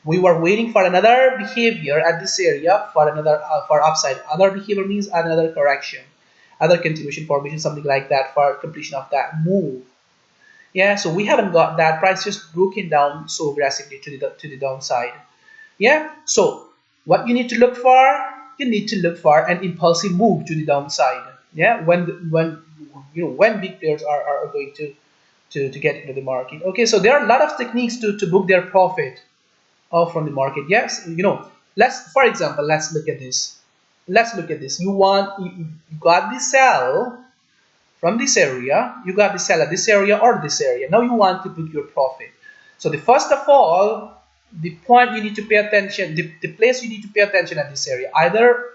We were waiting for another behavior at this area for another for upside. Other behavior means another correction, other continuation formation, something like that, for completion of that move. Yeah, so we haven't got that. Price just broken down so aggressively to the downside. Yeah, so what you need to look for, you need to look for an impulsive move to the downside. Yeah, when big players are going to get into the market. Okay, so there are a lot of techniques to book their profit from the market. Yes, let's, for example, let's look at this. Let's look at this. You got the sell from this area, you got the sell at this area or this area. Now you want to book your profit. So the first of all, the point you need to pay attention, the place you need to pay attention at this area, either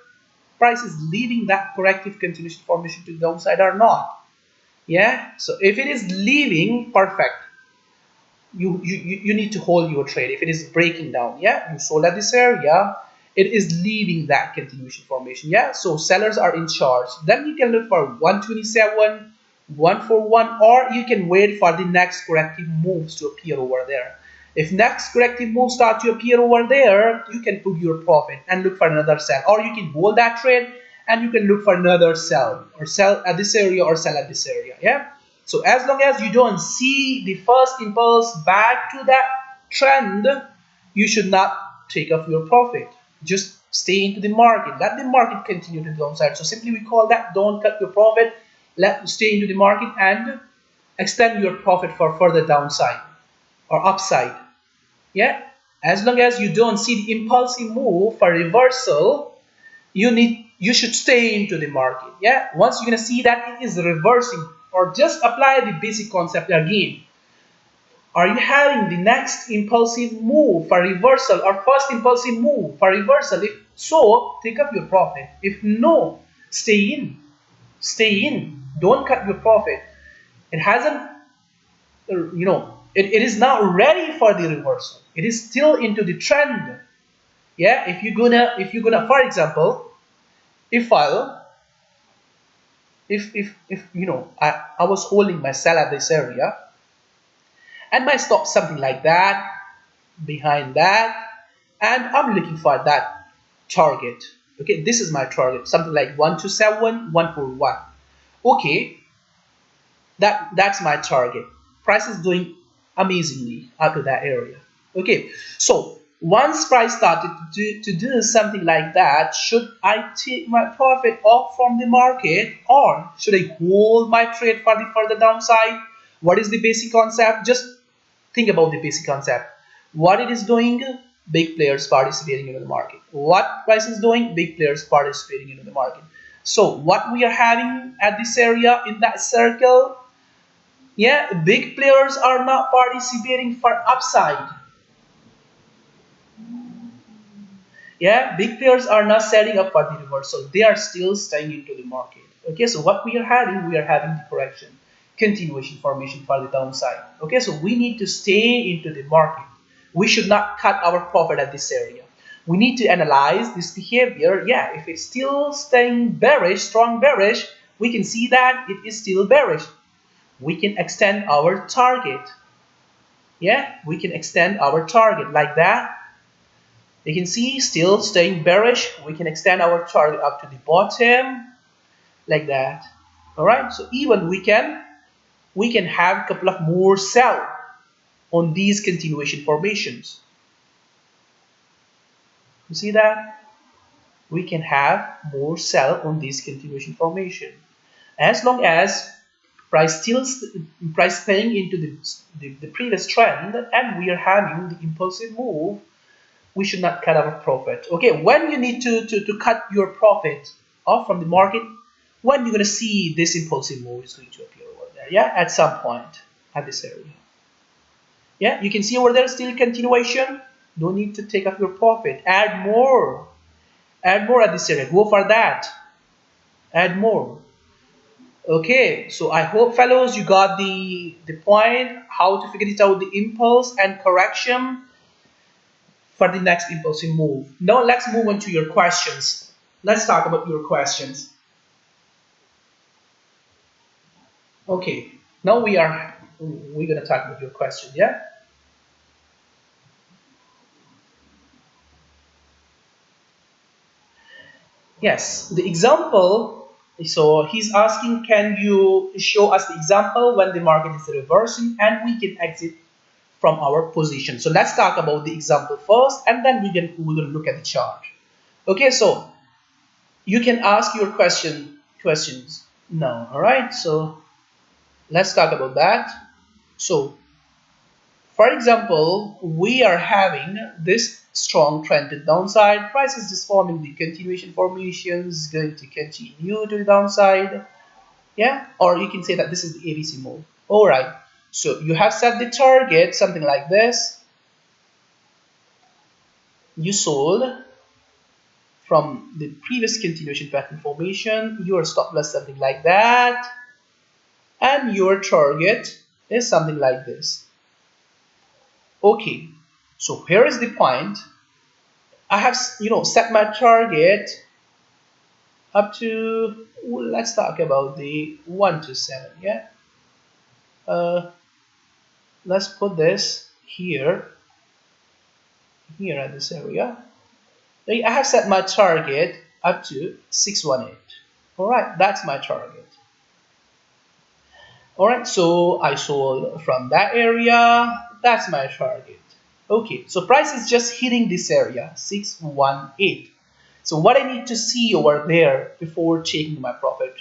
price is leaving that corrective continuation formation to the downside or not. Yeah, so if it is leaving, perfect. You need to hold your trade. If it is breaking down, yeah, you sold at this area, it is leaving that continuation formation. Yeah, so sellers are in charge. Then you can look for 127, 141, or you can wait for the next corrective moves to appear over there. If next corrective moves start to appear over there, you can put your profit and look for another sell, or you can hold that trade and you can look for another sell, or sell at this area or sell at this area. Yeah, so as long as you don't see the first impulse back to that trend, you should not take off your profit. Just stay into the market. Let the market continue to the downside. So simply we call that don't cut your profit. Let stay into the market and extend your profit for further downside or upside. Yeah. As long as you don't see the impulsive move for reversal, you should stay into the market. Yeah, once you're gonna see that it is reversing, or just apply the basic concept again. Are you having the next impulsive move for reversal, or first impulsive move for reversal? If so, take up your profit. If no, stay in. Stay in. Don't cut your profit. It hasn't, it is not ready for the reversal. It is still into the trend. Yeah, if you're gonna, for example, if I'll if I was holding my sell at this area and my stop something like that, behind that, and I'm looking for that target. Okay, this is my target, something like 127, 141. Okay, that's my target. Price is doing amazingly out of that area. Okay, so once price started to do something like that, should I take my profit off from the market, or should I hold my trade for the further downside? What is the basic concept? Just think about the basic concept. What it is doing, big players participating into the market. What price is doing, big players participating into the market. So what we are having at this area in that circle, yeah, big players are not participating for upside. Yeah, big players are not setting up for the reversal. They are still staying into the market. Okay, so what we are having the correction, continuation formation for the downside. Okay, so we need to stay into the market. We should not cut our profit at this area. We need to analyze this behavior. Yeah, if it's still staying bearish, strong bearish, we can see that it is still bearish. We can extend our target. Yeah, we can extend our target like that. You can see still staying bearish. We can extend our target up to the bottom like that. All right, so even we can have a couple of more sell on these continuation formations. You see that? We can have more sell on this continuation formation, as long as price paying into the previous trend, and we are having the impulsive move, we should not cut our profit. Okay, when you need to cut your profit off from the market, when you're going to see this impulsive move is going to appear over there, yeah, at some point at this area. Yeah, you can see over there still continuation. No need to take off your profit. Add more at this area. Go for that. Add more. Okay, so I hope fellows you got the point, how to figure it out, the impulse and correction for the next impulsive move. Now let's move on to your questions. Let's talk about your questions. Okay, now we're gonna talk about your question, yeah? Yes, the example. So he's asking, can you show us the example when the market is reversing and we can exit from our position? So let's talk about the example first, and then we're going to look at the chart. Okay, so you can ask your questions now. All right, so let's talk about that. So for example, we are having this strong trend to the downside. Price is just forming the continuation formations, going to continue to the downside. Yeah, or you can say that this is the ABC move. All right, so you have set the target something like this. You sold from the previous continuation pattern formation, your stop loss something like that, and your target is something like this. Okay, so here is the point. I have set my target up to, let's talk about the 1 to 7. Yeah, let's put this here at this area. I have set my target up to 618. All right, that's my target. All right, so I sold from that area. That's my target. Okay, so price is just hitting this area, 618. So what I need to see over there before taking my profit?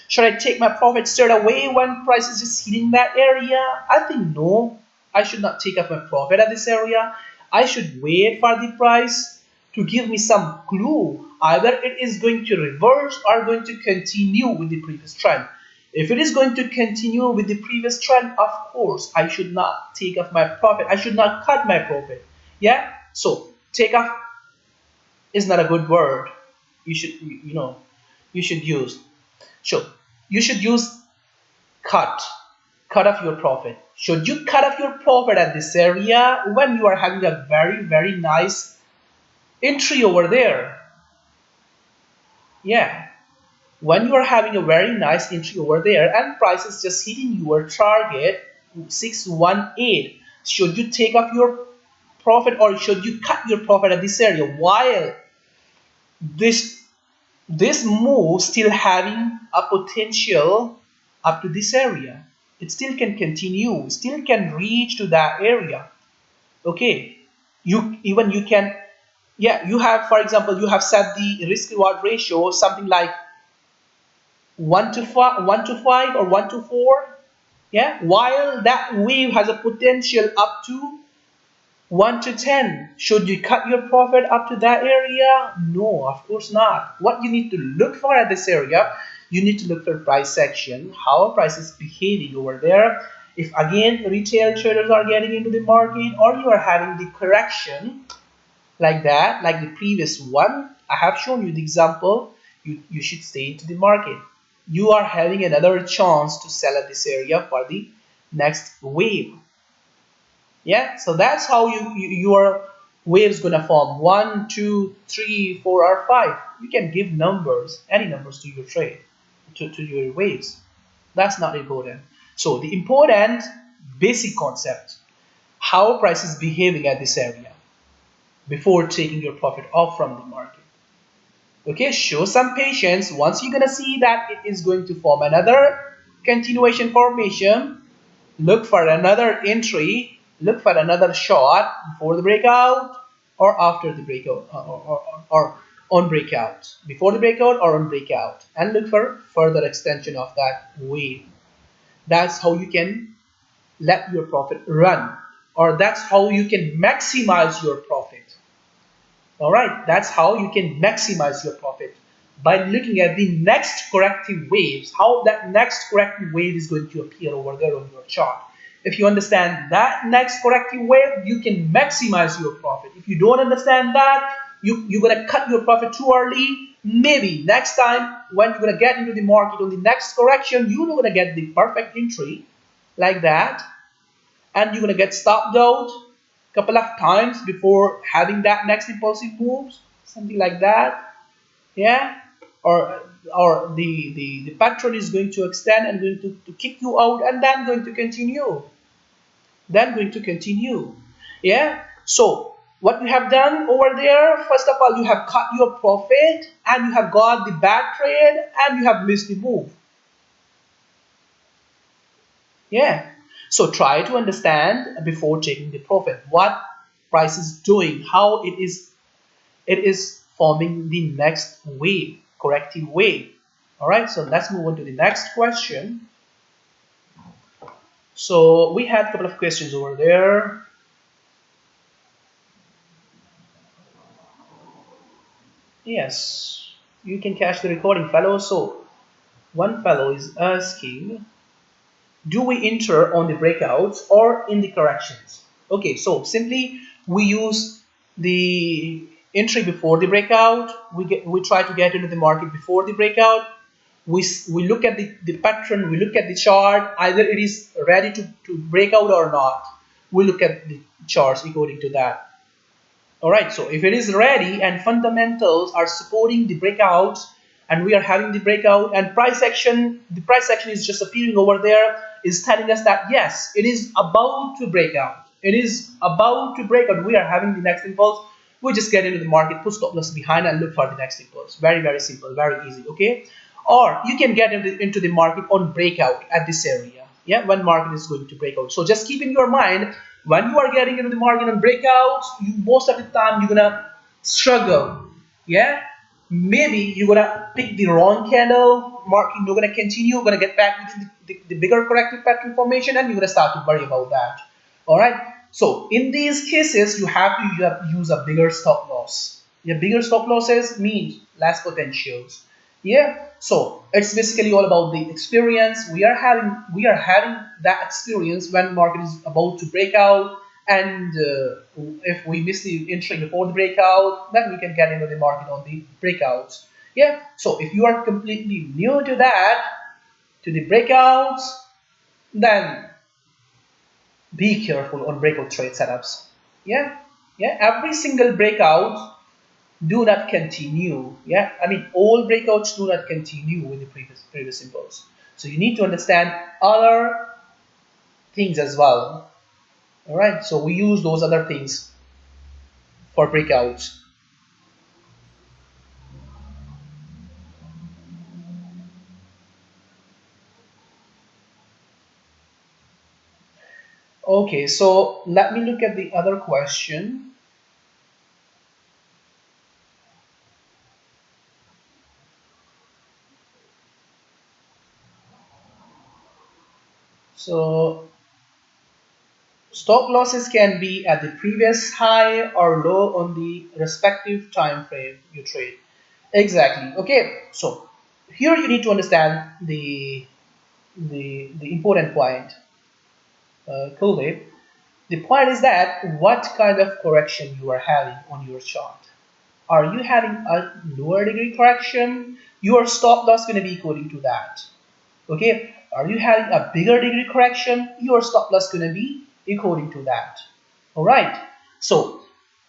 Should I take my profit straight away when price is just hitting that area? I think no. I should not take up my profit at this area. I should wait for the price to give me some clue. Either it is going to reverse or going to continue with the previous trend. If it is going to continue with the previous trend, of course, I should not take off my profit. I should not cut my profit. Yeah? So, take off is not a good word. You should, you should use. So, you should use cut. Cut off your profit. Should you cut off your profit at this area when you are having a very, very nice entry over there? Yeah. When you are having a very nice entry over there and price is just hitting your target 618, should you take off your profit or should you cut your profit at this area while this move still having a potential up to this area? It still can continue, still can reach to that area. Okay, you can, yeah, you have, for example, you have set the risk reward ratio something like 1 to 5, 1 to 5 or 1 to 4. Yeah, while that wave has a potential up to 1 to 10. Should you cut your profit up to that area? No, of course not. What you need to look for at this area, you need to look for price action, how price is behaving over there. If again retail traders are getting into the market or you are having the correction like that, like the previous one, I have shown you the example, you should stay into the market. You are having another chance to sell at this area for the next wave. Yeah, so that's how your waves gonna form 1, 2, 3, 4, or 5. You can give numbers, any numbers to your trade, to your waves. That's not important. So the important basic concept, how price is behaving at this area before taking your profit off from the market. Okay, show some patience. Once you're gonna see that it is going to form another continuation formation, look for another entry, look for another shot before the breakout or after the breakout, or on breakout, before the breakout or on breakout, and look for further extension of that wave. That's how you can let your profit run, or that's how you can maximize your profit. All right, that's how you can maximize your profit, by looking at the next corrective waves, how that next corrective wave is going to appear over there on your chart. If you understand that next corrective wave, you can maximize your profit. If you don't understand that, you're going to cut your profit too early. Maybe next time when you're going to get into the market on the next correction, you're going to get the perfect entry like that, and you're going to get stopped out a couple of times before having that next impulsive moves, something like that. Yeah, or the pattern is going to extend and going to kick you out, and then going to continue, yeah. So what you have done over there, first of all, you have cut your profit, and you have got the bad trade, and you have missed the move. Yeah. So try to understand before taking the profit what price is doing, how it is forming the next wave, corrective wave. All right. So let's move on to the next question. So we had a couple of questions over there. Yes, you can catch the recording, fellow. So one fellow is asking, do we enter on the breakouts or in the corrections? Okay, so simply we use the entry before the breakout. We try to get into the market before the breakout. We look at the pattern, we look at the chart, either it is ready to break out or not. We look at the charts according to that. All right, so if it is ready and fundamentals are supporting the breakouts, and we are having the breakout, and the price action is just appearing over there, is telling us that yes, it is about to break out. It is about to break out. We are having the next impulse. We just get into the market, put stop loss behind, and look for the next impulse. Very, very simple, very easy. Okay, or you can get into the market on breakout at this area. Yeah, when market is going to break out. So just keep in your mind, when you are getting into the market on breakouts, most of the time you're gonna struggle. Yeah, maybe you're gonna pick the wrong candle, market you're gonna continue, you're gonna get back into the bigger corrective pattern formation, and you're gonna start to worry about that. All right. So in these cases, you have to use a bigger stop loss. Yeah, bigger stop losses means less potentials. Yeah, so it's basically all about the experience. We are having that experience when market is about to break out, and if we miss the entry before the breakout, then we can get into the market on the breakouts. Yeah, so if you are completely new to that, to the breakouts, then be careful on breakout trade setups. Yeah, yeah, every single breakout do not continue. Yeah, I mean all breakouts do not continue with the previous impulse. So you need to understand other things as well. All right, so we use those other things for breakouts. Okay, so let me look at the other question. So stop losses can be at the previous high or low on the respective time frame you trade. Exactly. Okay, so here you need to understand the important point, Kuldeep. The point is that what kind of correction you are having on your chart. Are you having a lower degree correction? Your stop loss going to be according to that. Okay. Are you having a bigger degree correction? Your stop loss going to be according to that. All right. So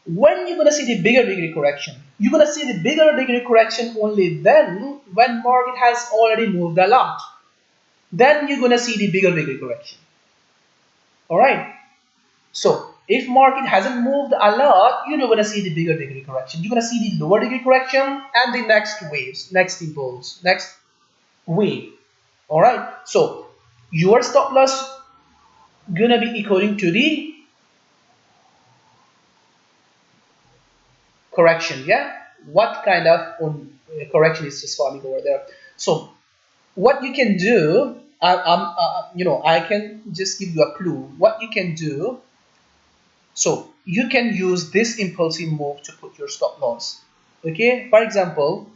when you're going to see the bigger degree correction, you're going to see the bigger degree correction only then when market has already moved a lot. Then you're going to see the bigger degree correction. All right. So if market hasn't moved a lot, you're not going to see the bigger degree correction. You're going to see the lower degree correction and the next waves, next impulse, next wave. All right. So your stop loss going to be according to the correction. Yeah. What kind of correction is just forming over there? So what you can do I can just give you a clue what you can do. So you can use this impulsive move to put your stop loss. Okay, for example,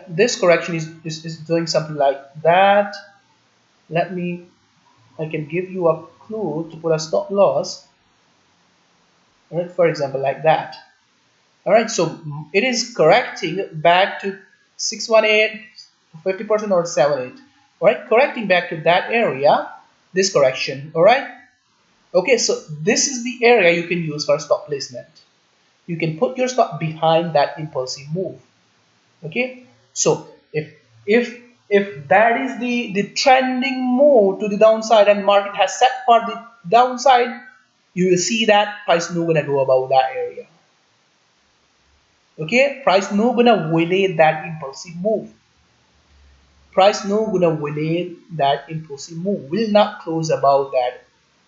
this correction is doing something like that. Let me, I can give you a clue to put a stop loss. All right, for example, like that. All right, so it is correcting back to 618, 50% or 78. All right, correcting back to that area, this correction. All right. Okay, so this is the area you can use for stop placement. You can put your stop behind that impulsive move. Okay, so if that is the trending move to the downside and market has set for the downside, you will see that price no gonna go above that area. Okay, price no gonna violate that impulsive move. Price no gonna violate that impulsive move, will not close above that,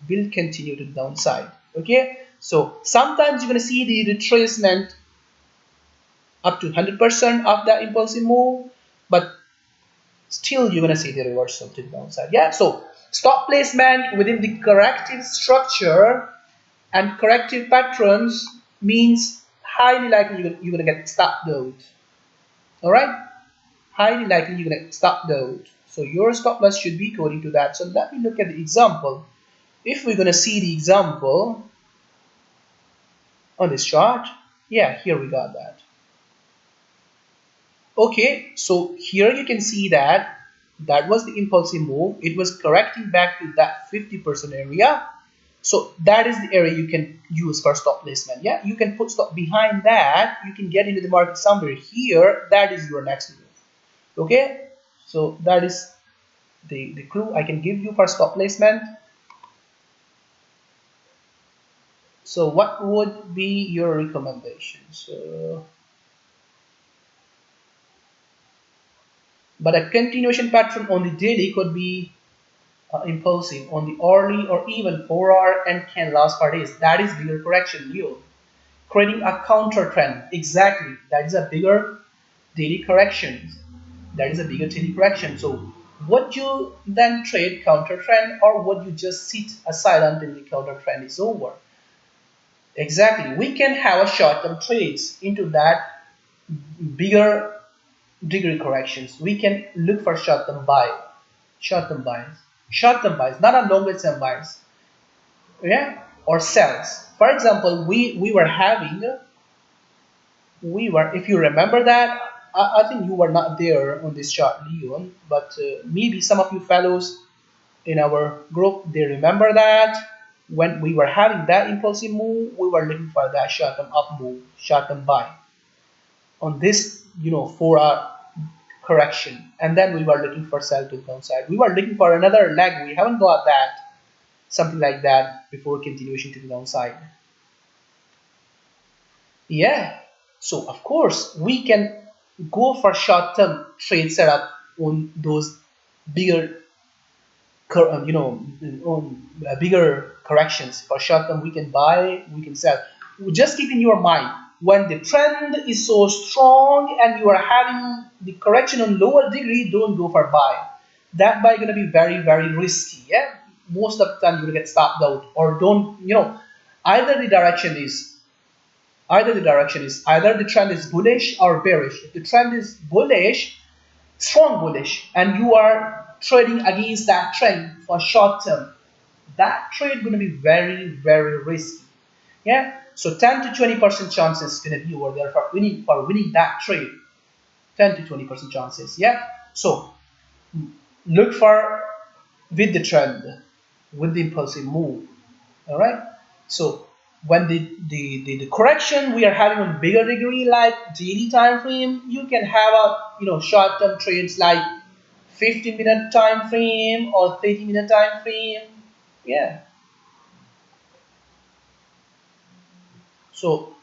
will continue to the downside. Okay, so sometimes you're gonna see the retracement up to 100% of that impulsive move, but still you're gonna see the reversal to the downside. Yeah, so stop placement within the corrective structure and corrective patterns means highly likely you're gonna get stopped out. All right, highly likely you're gonna stop out. So your stop loss should be according to that. So let me look at the example. If we're gonna see the example on this chart, yeah, here we got that. Okay, so here you can see that that was the impulsive move. It was correcting back to that 50% area. So that is the area you can use for stop placement. Yeah, you can put stop behind that. You can get into the market somewhere here. That is your next move. Okay, so that is the clue I can give you for stop placement. So what would be your recommendations? But a continuation pattern on the daily could be impulsive on the hourly or even 4 hour and can last for days. That is bigger correction yield. Creating a counter trend. Exactly. That is a bigger daily correction. That is a bigger daily correction. So would you then trade counter trend or would you just sit aside until the counter trend is over? Exactly. We can have a short-term trades into that bigger degree corrections. We can look for short-term buy, short-term buys, short-term buys, not a longer-term buys, yeah, or sells. For example, we were having, if you remember that, I think you were not there on this chart, Leon, but maybe some of you fellows in our group, they remember that when we were having that impulsive move, we were looking for that short-term up move, short-term buy on this, 4 hour correction, and then we were looking for sell to the downside. We were looking for another leg. We haven't got that, something like that, before continuation to the downside. Yeah, so of course we can go for short-term trade setup on those bigger, on bigger corrections. For short-term, we can buy, we can sell. Just keep in your mind, when the trend is so strong and you are having the correction on lower degree, don't go for buy. That buy going to be very, very risky. Yeah, most of the time you will get stopped out, or don't, either the direction is either the trend is bullish or bearish. If the trend is bullish, strong bullish, and you are trading against that trend for short term, that trade going to be very, very risky. Yeah, so 10 to 20% chances going to be over there for winning that trade. 10 to 20% chances. Yeah, so look for with the trend, with the impulsive move. All right, so when the correction we are having on bigger degree, like daily time frame, you can have a short-term trades like 15-minute time frame or 30-minute time frame. Yeah, so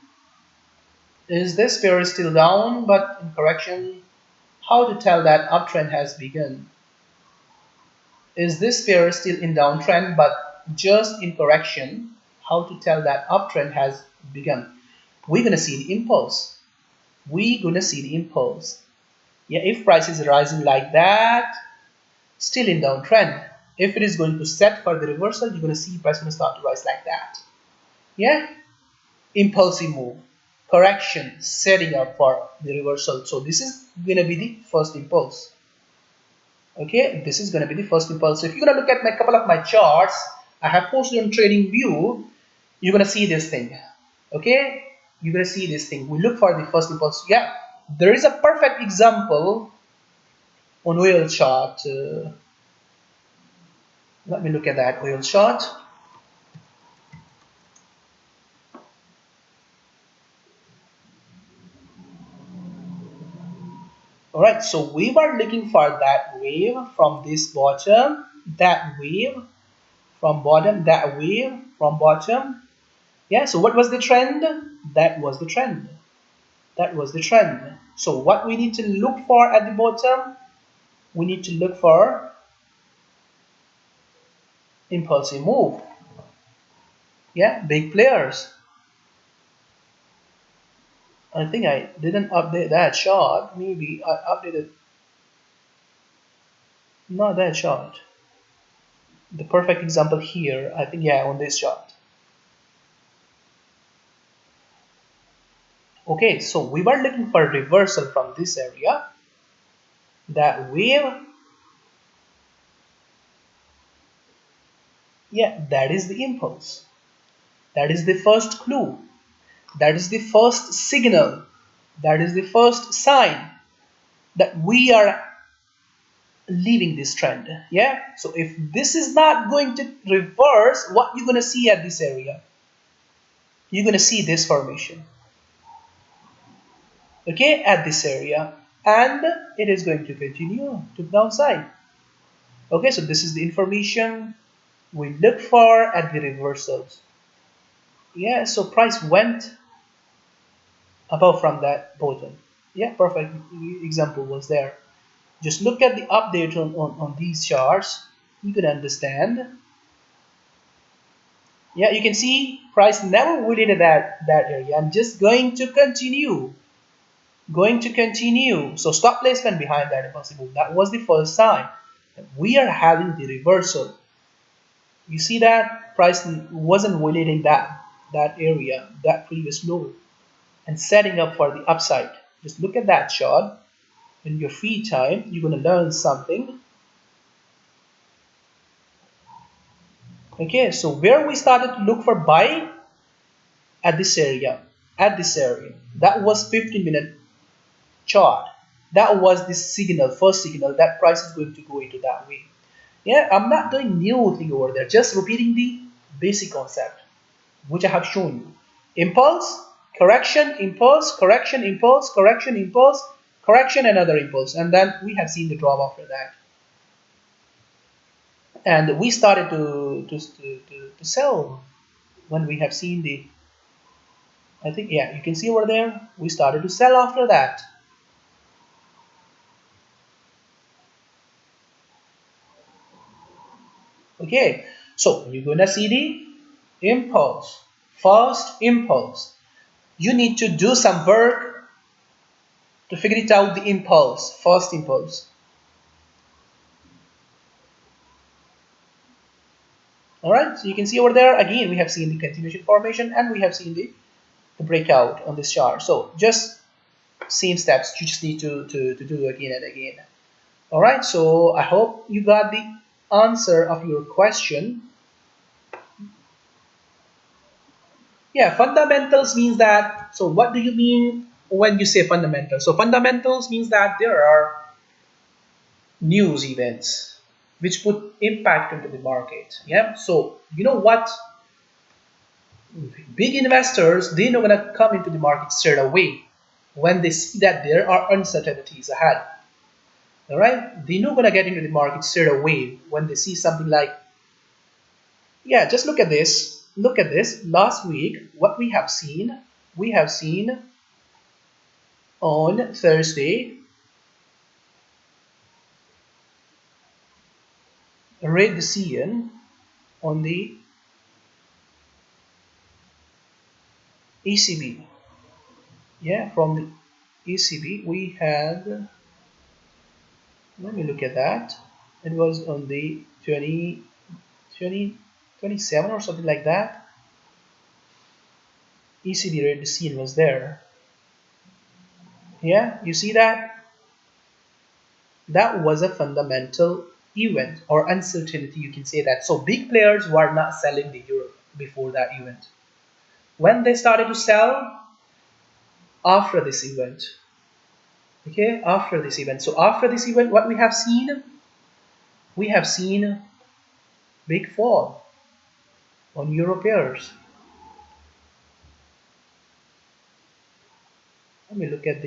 is this pair still down but in correction? How to tell that uptrend has begun? Is this pair still in downtrend but just in correction? How to tell that uptrend has begun? We're gonna see the impulse. We're gonna see the impulse. Yeah, if price is rising like that, still in downtrend. If it is going to set for the reversal, you're going to see price going to start to rise like that. Yeah, impulsive move, correction, setting up for the reversal. So this is going to be the first impulse. Okay, this is going to be the first impulse. So if you're going to look at my couple of my charts I have posted on trading view, you're going to see this thing. Okay, you're going to see this thing. We look for the first impulse. Yeah, there is a perfect example on oil chart. Let me look at that oil chart. Alright, so we were looking for that wave from this bottom, that wave from bottom, that wave from bottom. Yeah, so what was the trend? That was the trend. That was the trend. So what we need to look for at the bottom? We need to look for impulsive move. Yeah, big players. I think I didn't update that chart. Maybe I updated not that chart. The perfect example here, I think, yeah, on this chart. Okay, so we were looking for reversal from this area. That wave, yeah, that is the impulse. That is the first clue. That is the first signal. That is the first sign that we are leaving this trend. Yeah, so if this is not going to reverse, what you're going to see at this area? You're going to see this formation. Okay, at this area, and it is going to continue to the downside. Okay, so this is the information we look for at the reversals. Yeah, so price went above from that bottom. Yeah, perfect example was there. Just look at the update on these charts. You can understand. Yeah, you can see price never validated that area. I'm just going to continue. Going to continue. So stop placement behind that impulsive move. That was the first sign. We are having the reversal. You see that price wasn't violating that area, that previous low, and setting up for the upside. Just look at that chart. In your free time, you're going to learn something. Okay, so where we started to look for buy at this area, that was 15-minute chart. That was the signal, first signal that price is going to go into that way. Yeah, I'm not doing new thing over there, just repeating the basic concept which I have shown you. Impulse, correction, impulse, correction, impulse, correction, impulse, correction, another impulse, and then we have seen the drop after that. And we started to sell when we have seen the, I think, yeah, you can see over there, we started to sell after that. Okay, so you're gonna see the impulse, first impulse. You need to do some work to figure it out, the impulse, first impulse. Alright, so you can see over there, again, we have seen the continuation formation and we have seen the breakout on this chart. So just same steps, you just need to do again and again. Alright, so I hope you got the answer of your question. Yeah, fundamentals means that, so what do you mean when you say fundamentals? So fundamentals means that there are news events which put impact into the market. Yeah, so you know what, big investors, they're not gonna come into the market straight away when they see that there are uncertainties ahead. All right, they're not gonna get into the market straight away when they see something like, yeah, just look at this. Look at this. Last week, what we have seen on Thursday, a rate decision on the ECB. Yeah, from the ECB, we had, let me look at that. It was on the 27 or something like that. ECB rate decision was there. Yeah, you see that? That was a fundamental event or uncertainty, you can say that. So big players were not selling the euro before that event. When they started to sell after this event, okay, after this event. So after this event, what we have seen? We have seen big fall on euro pairs. Let me look at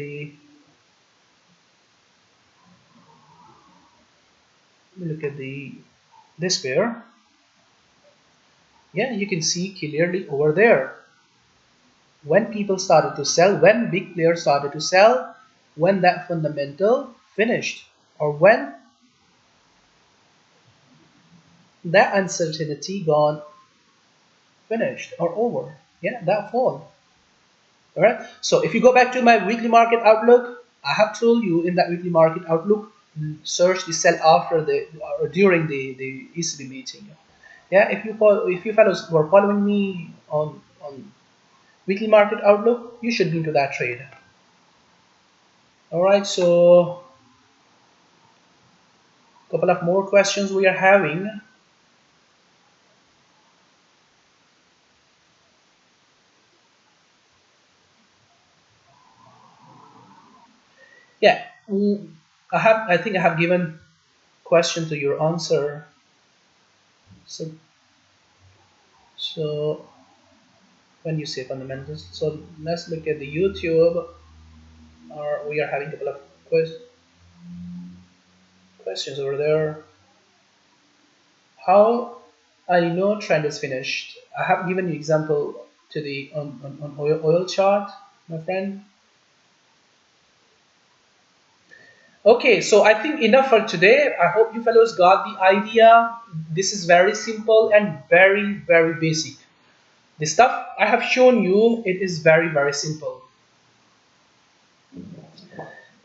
this pair. Yeah, you can see clearly over there when people started to sell, when big players started to sell, when that fundamental finished, or when that uncertainty gone, finished or over. Yeah, that fall. All right. So if you go back to my weekly market outlook, I have told you in that weekly market outlook, search the sell after the or during the ECB meeting. Yeah, if you fellows were following me on weekly market outlook, you should be into that trade. All right. So a couple of more questions we are having. Yeah, I think I have given question to your answer. So so when you say fundamentals, so let's look at the YouTube. Or we are having a couple of questions over there. How I know trend is finished? I have given you example to the on oil chart, my friend. Okay, so I think enough for today. I hope you fellows got the idea. This is very simple and very basic. The stuff I have shown you, it is very simple.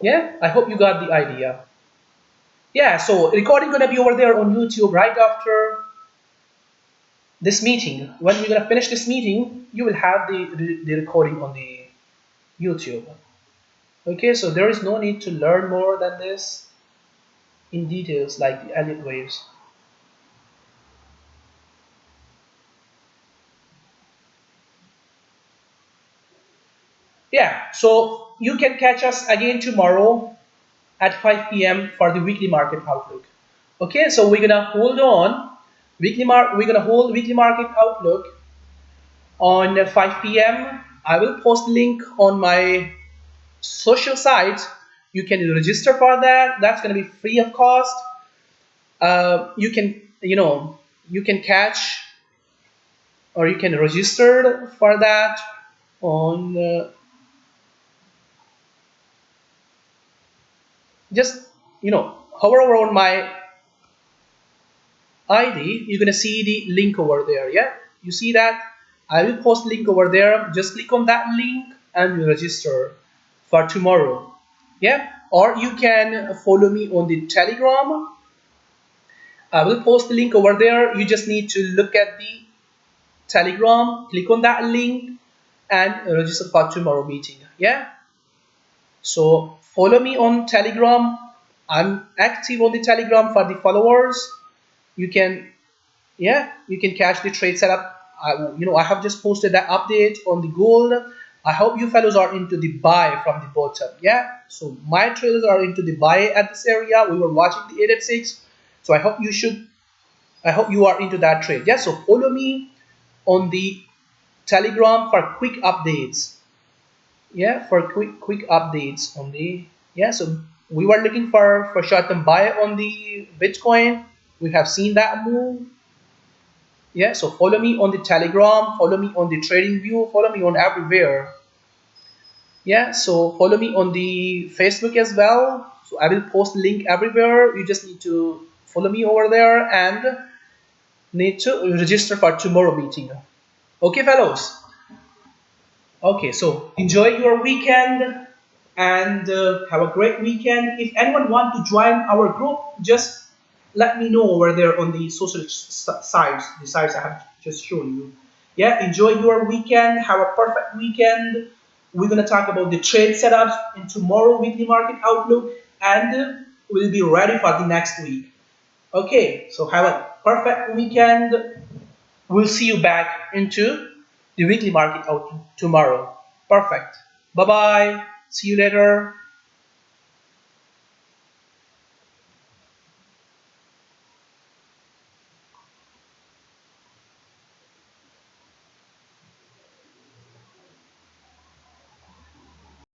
Yeah, I hope you got the idea. Yeah, so recording gonna be over there on YouTube right after this meeting. When we're gonna finish this meeting, you will have the recording on the YouTube. Okay, so there is no need to learn more than this in details like the Elliott waves. Yeah, so you can catch us again tomorrow at 5 p.m. for the weekly market outlook. Okay, so we're gonna hold on we're gonna hold weekly market outlook on 5 p.m. I will post link on my social sites. You can register for that. That's gonna be free of cost. You can you can catch or you can register for that on just hover over on my ID, you're gonna see the link over there. Yeah, you see that? I will post link over there. Just click on that link and register for tomorrow. Yeah, or you can follow me on the Telegram. I will post the link over there. You just need to look at the Telegram, click on that link, and register for tomorrow meeting. Yeah. So follow me on Telegram. I'm active on the Telegram for the followers. You can you can catch the trade setup. I have just posted that update on the gold. I hope you fellows are into the buy from the bottom. Yeah, so my traders are into the buy at this area. We were watching the 886, so I hope you are into that trade. Yeah, so follow me on the Telegram for quick updates. Yeah, for quick updates on the so we were looking for short-term buy on the Bitcoin. We have seen that move. Yeah, so follow me on the Telegram, follow me on the Trading View, follow me on everywhere. Yeah, so follow me on the Facebook as well. So I will post link everywhere. You just need to follow me over there and need to register for tomorrow meeting. Okay, fellows. Okay, so enjoy your weekend and have a great weekend. If anyone want to join our group, just let me know over there on the social sites, the sites I have just shown you. Yeah, enjoy your weekend. Have a perfect weekend. We're gonna talk about the trade setups in tomorrow weekly market outlook, and we'll be ready for the next week. Okay, so have a perfect weekend. We'll see you back into the weekly market outlook tomorrow. Perfect. Bye bye. See you later.